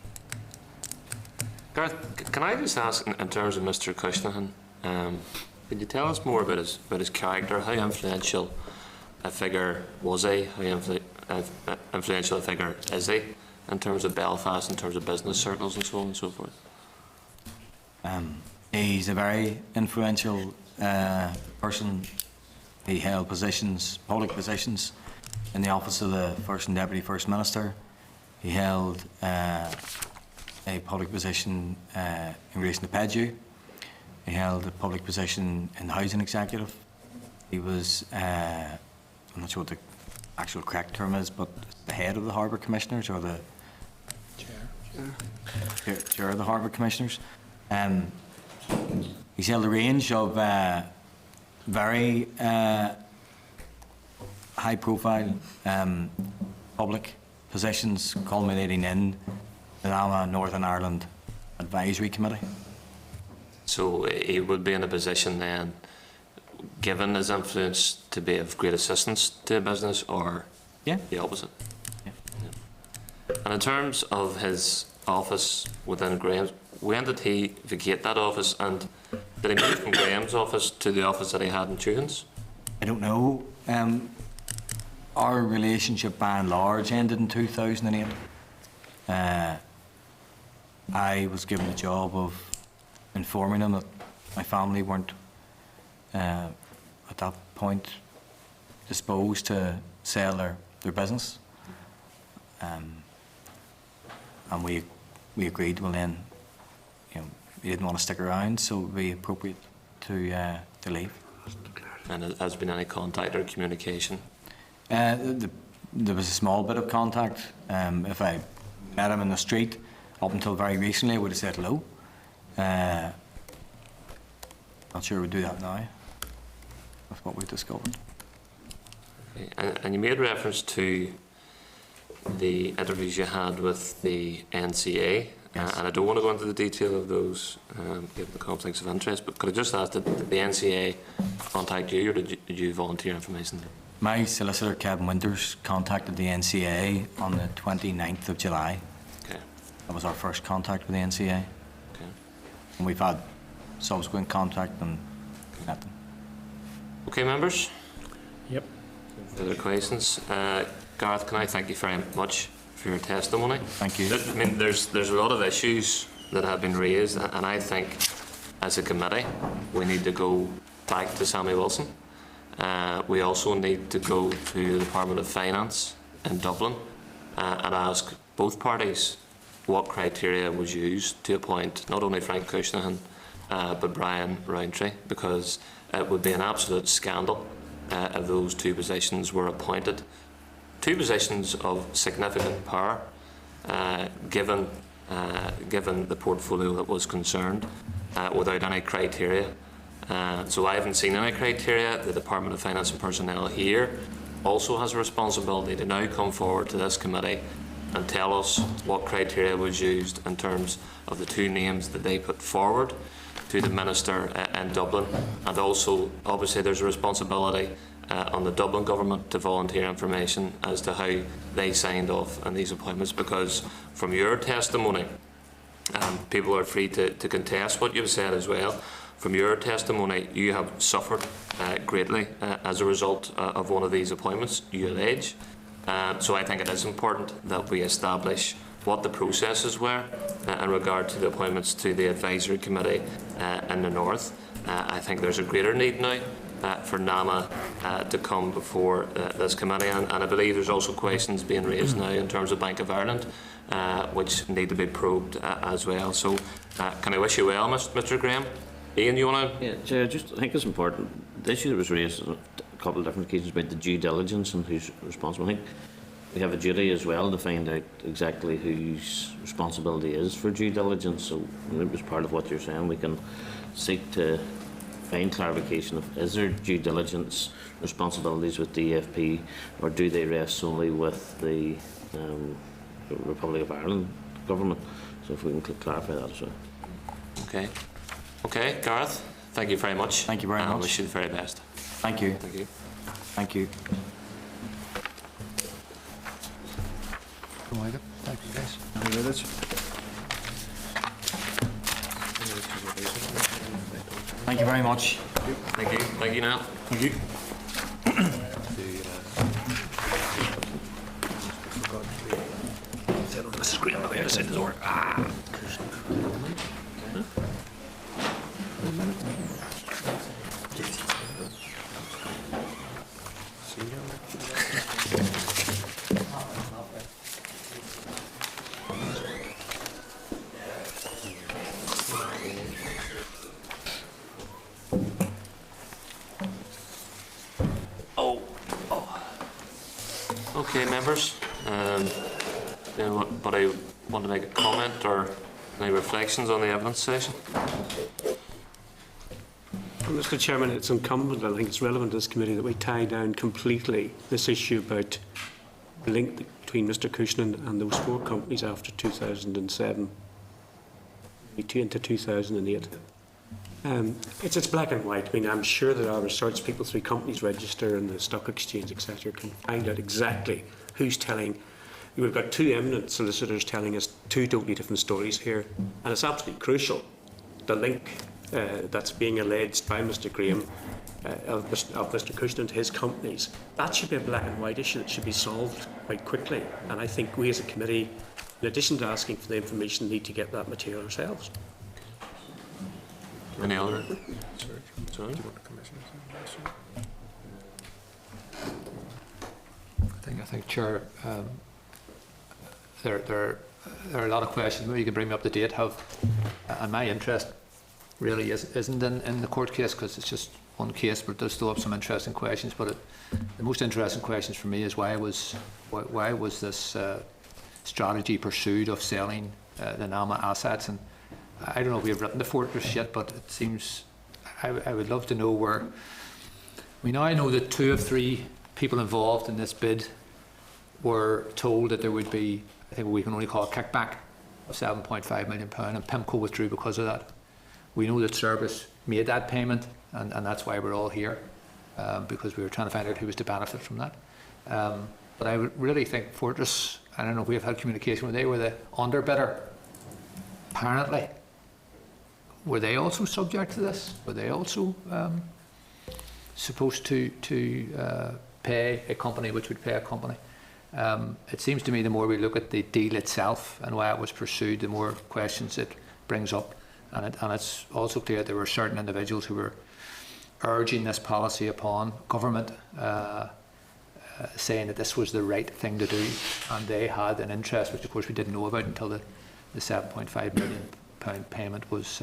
Gareth, can I just ask, in terms of Mr. Cushnan, could you tell us more about his character? How influential a figure was he? How influential a figure is he in terms of Belfast, in terms of business circles and so on and so forth? He's a very influential person. He held positions, public positions, in the office of the First and Deputy First Minister. He held a public position in relation to PEDU. He held a public position in the housing executive. He was, I'm not sure what the actual correct term is, but the head of the Harbour Commissioners, or the chair of the Harbour Commissioners. He's held a range of very high-profile public positions, culminating in the NAMA Northern Ireland Advisory Committee. So he would be in a position then, given his influence, to be of great assistance to a business, or Yeah. the opposite? Yeah. And in terms of his office within Graham's, when did he vacate that office, and did he move from Graham's office to the office that he had in Tuhan's? I don't know. Our relationship by and large ended in 2008. I was given the job of informing him that my family weren't at that point disposed to sell their business. And we agreed, well then, you know, he didn't want to stick around, so it would be appropriate to leave. And has been any contact or communication? There was a small bit of contact. If I met him in the street, up until very recently, I would have said hello. Not sure we'd do that now, with what we've discovered. Okay. And you made reference to the interviews you had with the NCA, Yes. and I don't want to go into the detail of those, given the conflicts of interest, but could I just ask, did the NCA contact you, or did you volunteer information? My solicitor, Kevin Winters, contacted the NCA on the 29th of July. Okay. That was our first contact with the NCA. Okay. And we've had subsequent contact and met them. Okay, members? Yep. Further questions? Gareth, can I thank you very much for your testimony? Thank you. I mean, there's a lot of issues that have been raised, and I think as a committee we need to go back to Sammy Wilson. We also need to go to the Department of Finance in Dublin and ask both parties what criteria was used to appoint not only Frank Cushnahan but Brian Rowntree, because it would be an absolute scandal if those two positions were appointed. Two positions of significant power, given the portfolio that was concerned, without any criteria. So I haven't seen any criteria. The Department of Finance and Personnel here also has a responsibility to now come forward to this committee and tell us what criteria was used in terms of the two names that they put forward to the Minister in Dublin. And also, obviously, there's a responsibility on the Dublin government to volunteer information as to how they signed off on these appointments, because from your testimony, people are free to contest what you've said as well. From your testimony, you have suffered greatly as a result of one of these appointments, you allege. So I think it is important that we establish what the processes were in regard to the appointments to the advisory committee in the North. I think there's a greater need now for NAMA to come before this committee, and I believe there's also questions being raised now in terms of Bank of Ireland, which need to be probed as well. So can I wish you well, Mr. Graham? Ian, you want to? Yeah, Chair, I think it's important. The issue that was raised on a couple of different occasions about the due diligence and who's responsible. I think we have a duty as well to find out exactly whose responsibility is for due diligence. So it was part of what you're saying. We can seek to find clarification of, is there due diligence responsibilities with DFP, or do they rest solely with the Republic of Ireland government? So if we can clarify that as well. Okay. Okay, Gareth, thank you very much. Thank you very much. I wish you the very best. Thank you. Thank you. Thank you. Thank you, guys. Thank you very much. Thank you. Thank you, Niall. Thank you. Mrs. Graham, the other side of the door. Okay, members. Anybody want to make a comment or any reflections on the evidence session? Mr. Chairman, it's incumbent, I think it's relevant to this committee, that we tie down completely this issue about the link between Mr. Cushnan and those 4 companies after 2007 into 2008. It's black and white. I mean, I'm sure that our research people through Companies Register and the Stock Exchange, etc., can find out exactly who's telling. We've got 2 eminent solicitors telling us 2 totally different stories here, and it's absolutely crucial, the link that's being alleged by Mr. Graham of Mr. Cushnan to his companies. That should be a black and white issue that should be solved quite quickly, and I think we as a committee, in addition to asking for the information, need to get that material ourselves. Any other? Sorry? I think, Chair, there are a lot of questions. Maybe you can bring me up to date. And my interest really isn't in the court case, because it's just one case, but it does still have some interesting questions. But the most interesting questions for me is why was this strategy pursued of selling the NAMA assets? And I don't know if we've written the Fortress yet, but it seems I would love to know where. We now know that 2 of 3 people involved in this bid were told that there would be, I think we can only call a kickback of £7.5 million, and PIMCO withdrew because of that. We know that Service made that payment, and that's why we're all here, because we were trying to find out who was to benefit from that. But I would really think Fortress, I don't know if we've had communication with, they were the underbidder, apparently. Were they also subject to this? Were they also supposed to pay a company which would pay a company? It seems to me the more we look at the deal itself and why it was pursued, the more questions it brings up. And it's also clear that there were certain individuals who were urging this policy upon government, saying that this was the right thing to do, and they had an interest, which of course we didn't know about until the £7.5 million payment was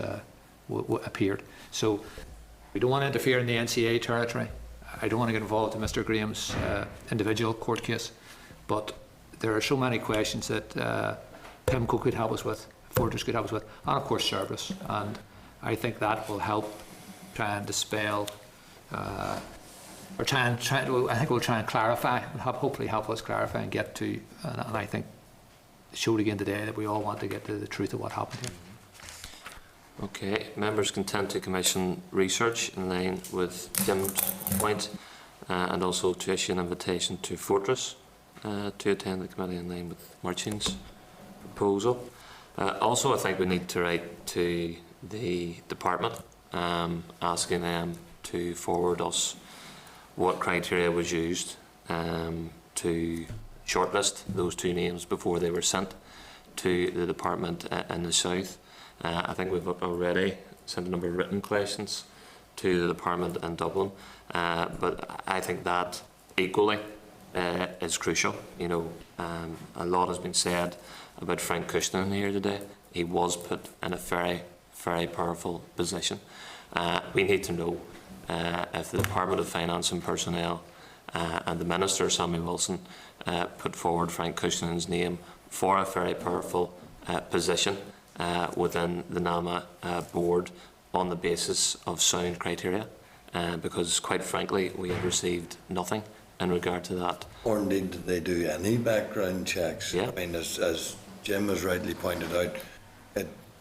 appeared. So we don't want to interfere in the NCA territory. I don't want to get involved in Mr. Graham's individual court case, but there are so many questions that PIMCO could help us with, Fortress could help us with, and of course Service. And I think that will help try and dispel, I think we'll try and clarify, and hopefully help us clarify and get to, and I think showed again today that we all want to get to the truth of what happened here. Okay, members content to commission research in line with Jim's point, and also to issue an invitation to Fortress to attend the committee in line with Martin's proposal. Also, I think we need to write to the department asking them to forward us what criteria was used to shortlist those 2 names before they were sent to the department in the south. I think we've already sent a number of written questions to the department in Dublin, but I think that equally is crucial. You know, a lot has been said about Frank Cushnan here today. He was put in a very, very powerful position. We need to know if the Department of Finance and Personnel and the Minister, Samuel Wilson, put forward Frank Cushnan's name for a very powerful position within the NAMA board on the basis of sound criteria, because quite frankly we have received nothing in regard to that. Or indeed, did they do any background checks? Yeah. I mean, as Jim has rightly pointed out,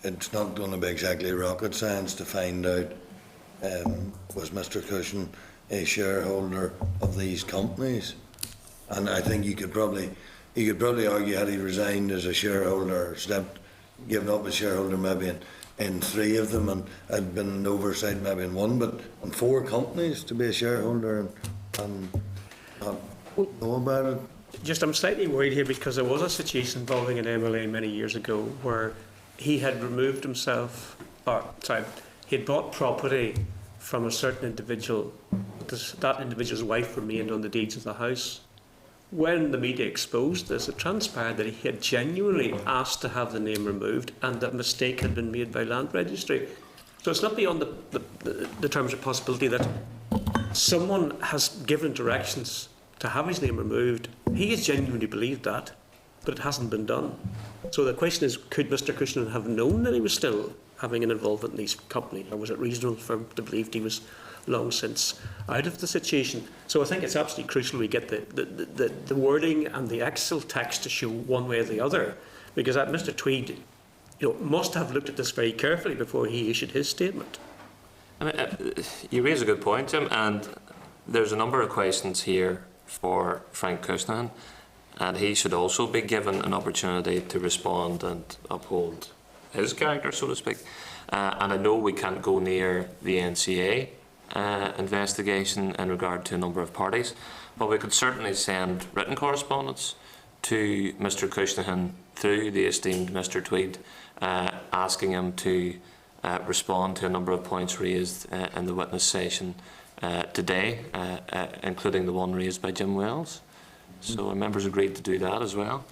it's not going to be exactly rocket science to find out was Mr. Cushnan a shareholder of these companies. And I think you could probably argue, had he resigned as a shareholder, given up as shareholder maybe in 3 of them, and had been an oversight maybe in 1, but on 4 companies to be a shareholder and not know about it. Just, I'm slightly worried here because there was a situation involving an MLA many years ago where he had removed himself, he had bought property from a certain individual. That individual's wife remained on the deeds of the house. When the media exposed this, it transpired that he had genuinely asked to have the name removed, and that mistake had been made by Land Registry. So it's not beyond the terms of possibility that someone has given directions to have his name removed. He has genuinely believed that, but it hasn't been done. So the question is, could Mr. Cushnan have known that he was still having an involvement in these companies, or was it reasonable for him to believe he was long since out of the situation? So I think it's absolutely crucial we get the wording and the actual text to show one way or the other, because that Mr. Tweed, must have looked at this very carefully before he issued his statement. I mean, you raise a good point, Jim, and there's a number of questions here for Frank Cushnan, and he should also be given an opportunity to respond and uphold his character, so to speak. And I know we can't go near the NCA investigation in regard to a number of parties, but we could certainly send written correspondence to Mr. Cushnan through the esteemed Mr. Tweed, asking him to respond to a number of points raised in the witness session today, including the one raised by Jim Wells. So our members agreed to do that as well.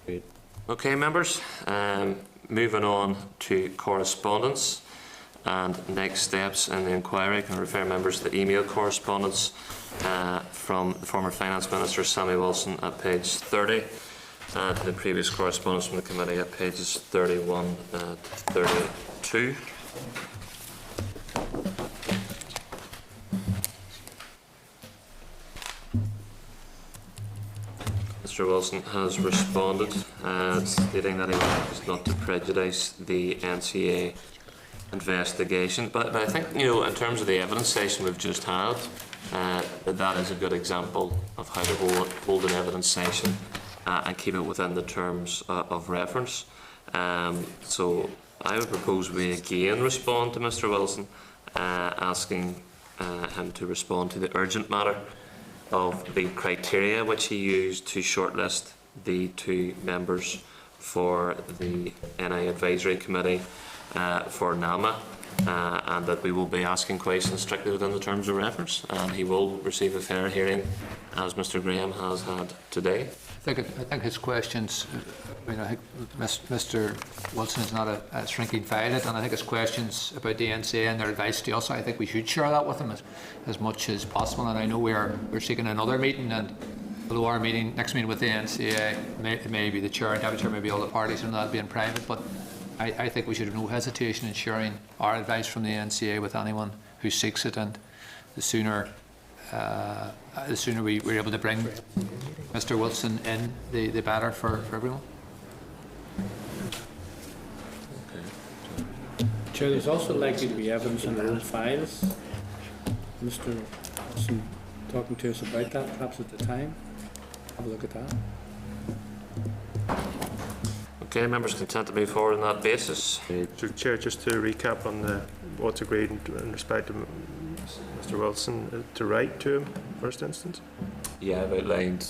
Great. Okay, members, moving on to correspondence and next steps in the inquiry. I can refer members to the email correspondence from the former Finance Minister Sammy Wilson at page 30, and the previous correspondence from the committee at pages 31 to 32. Mr. Wilson has responded, stating that he wants not to prejudice the NCA investigation. But I think, in terms of the evidence session we've just had, that is a good example of how to hold an evidence session and keep it within the terms of reference. So I would propose we again respond to Mr. Wilson, asking him to respond to the urgent matter of the criteria which he used to shortlist the two members for the NI Advisory Committee for NAMA, and that we will be asking questions strictly within the terms of reference, and he will receive a fair hearing, as Mr. Graham has had today. I think his questions, I think Mr. Wilson is not a shrinking violet, and I think his questions about the NCA and their advice to us, I think we should share that with him as much as possible. And I know we're seeking another meeting, and although our next meeting with the NCA may be the chair and deputy chair, maybe all the parties, and that'll be in private, but I think we should have no hesitation in sharing our advice from the NCA with anyone who seeks it, and the sooner we're able to bring Mr. Wilson in, the better for everyone. Chair, there's also likely to be evidence in the old files. Mr. Wilson talking to us about that, perhaps at the time. Have a look at that. Okay, members content to move forward on that basis. So, Chair, just to recap on what's agreed in respect to Mr. Wilson, to write to him, first instance? Yeah, I've outlined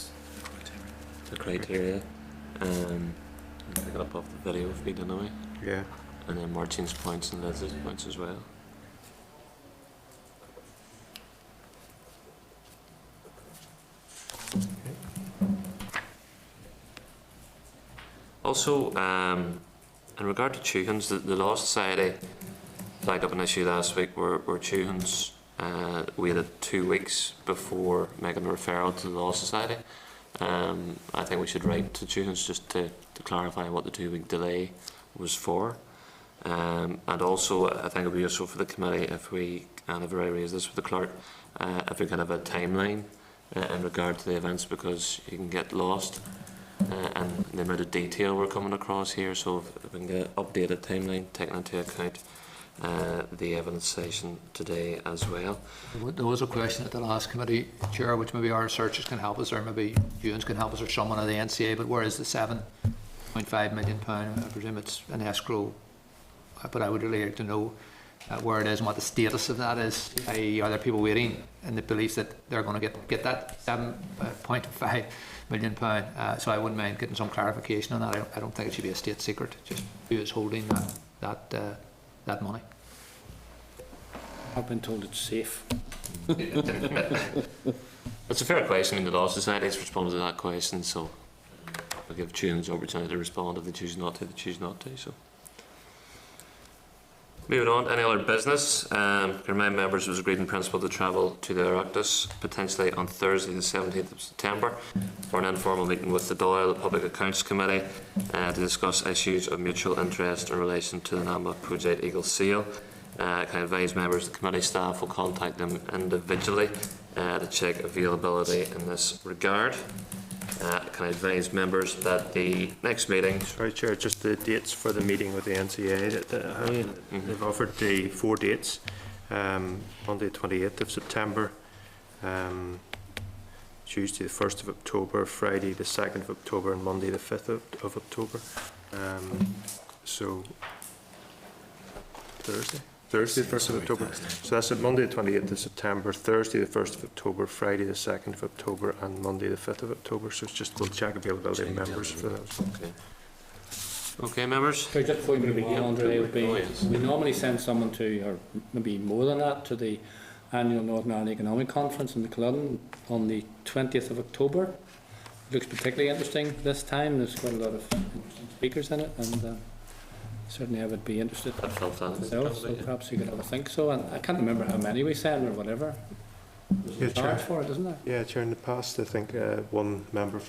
the criteria. I'm picking up off the video feed anyway. Yeah. And then Martin's points and Leslie's points as well. Also, in regard to Chuhans, the Law Society flagged up an issue last week where Chuhans waited 2 weeks before making a referral to the Law Society. I think we should write to Chuhans just to clarify what the 2-week delay was for. And also, I think it would be useful for the committee if we, and I've already raised this with the clerk, if we can have a timeline in regard to the events, because you can get lost and the amount of detail we're coming across here. So if we can get an updated timeline taking into account the evidence session today as well. There was a question at the last committee, Chair, which maybe our researchers can help us, or maybe Ewan's can help us, or someone at the NCA, but where is the £7.5 million? I presume it's an escrow, but I would really like to know where it is and what the status of that is. i.e., are there people waiting in the belief that they're going to get that £7.5 million? So I wouldn't mind getting some clarification on that. I don't think it should be a state secret, just who is holding that money. I've been told it's safe. It's a fair question. I mean, the Law Society has responded to that question, so I'll give Chuhans the opportunity to respond. If they choose not to, they choose not to. So. Moving on, any other business? Can remind members it was agreed in principle to travel to the Oireachtas potentially on Thursday the 17th of September for an informal meeting with the Dáil Public Accounts Committee to discuss issues of mutual interest in relation to the NAMA Project Eagle Seal. Can I advise members the committee staff will contact them individually to check availability in this regard. Can I advise members that the next meeting... Sorry, Chair, just the dates for the meeting with the NCA. They've offered the 4 dates. Monday the 28th of September, Tuesday the 1st of October, Friday the 2nd of October and Monday the 5th of October. So Thursday the 1st of October. So that's it, Monday the 28th of September, Thursday the 1st of October, Friday the 2nd of October and Monday the 5th of October. So it's just we'll check availability of members for those. Okay, members? Sorry, just before you begin, Andre, Oh, yes. we normally send someone to, or maybe more than that, to the annual Northern Ireland Economic Conference in the Culloden on the 20th of October. It looks particularly interesting this time. There's quite a lot of interesting speakers in it, and certainly I would be interested myself, so perhaps you could have a think so. And I can't remember how many we sent or whatever. There's a charge for it, isn't there? Yeah, Chair, in the past I think one member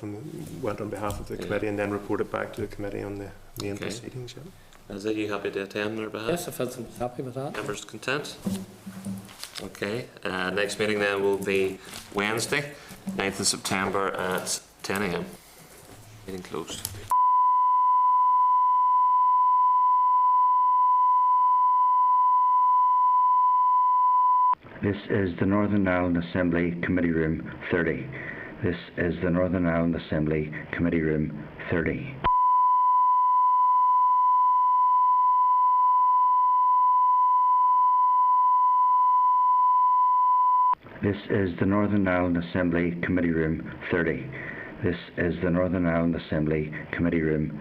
went on behalf of the committee and then reported back to the committee on the main proceedings. Yeah. Is it you happy to attend on their behalf? Yes, if I'm happy with that. Members content? Okay, next meeting then will be Wednesday, 9th of September at 10 AM. Meeting closed. This is the Northern Ireland Assembly Committee Room 30. This is the Northern Ireland Assembly Committee Room 30. This is the Northern Ireland Assembly Committee Room 30. This is the Northern Ireland Assembly Committee Room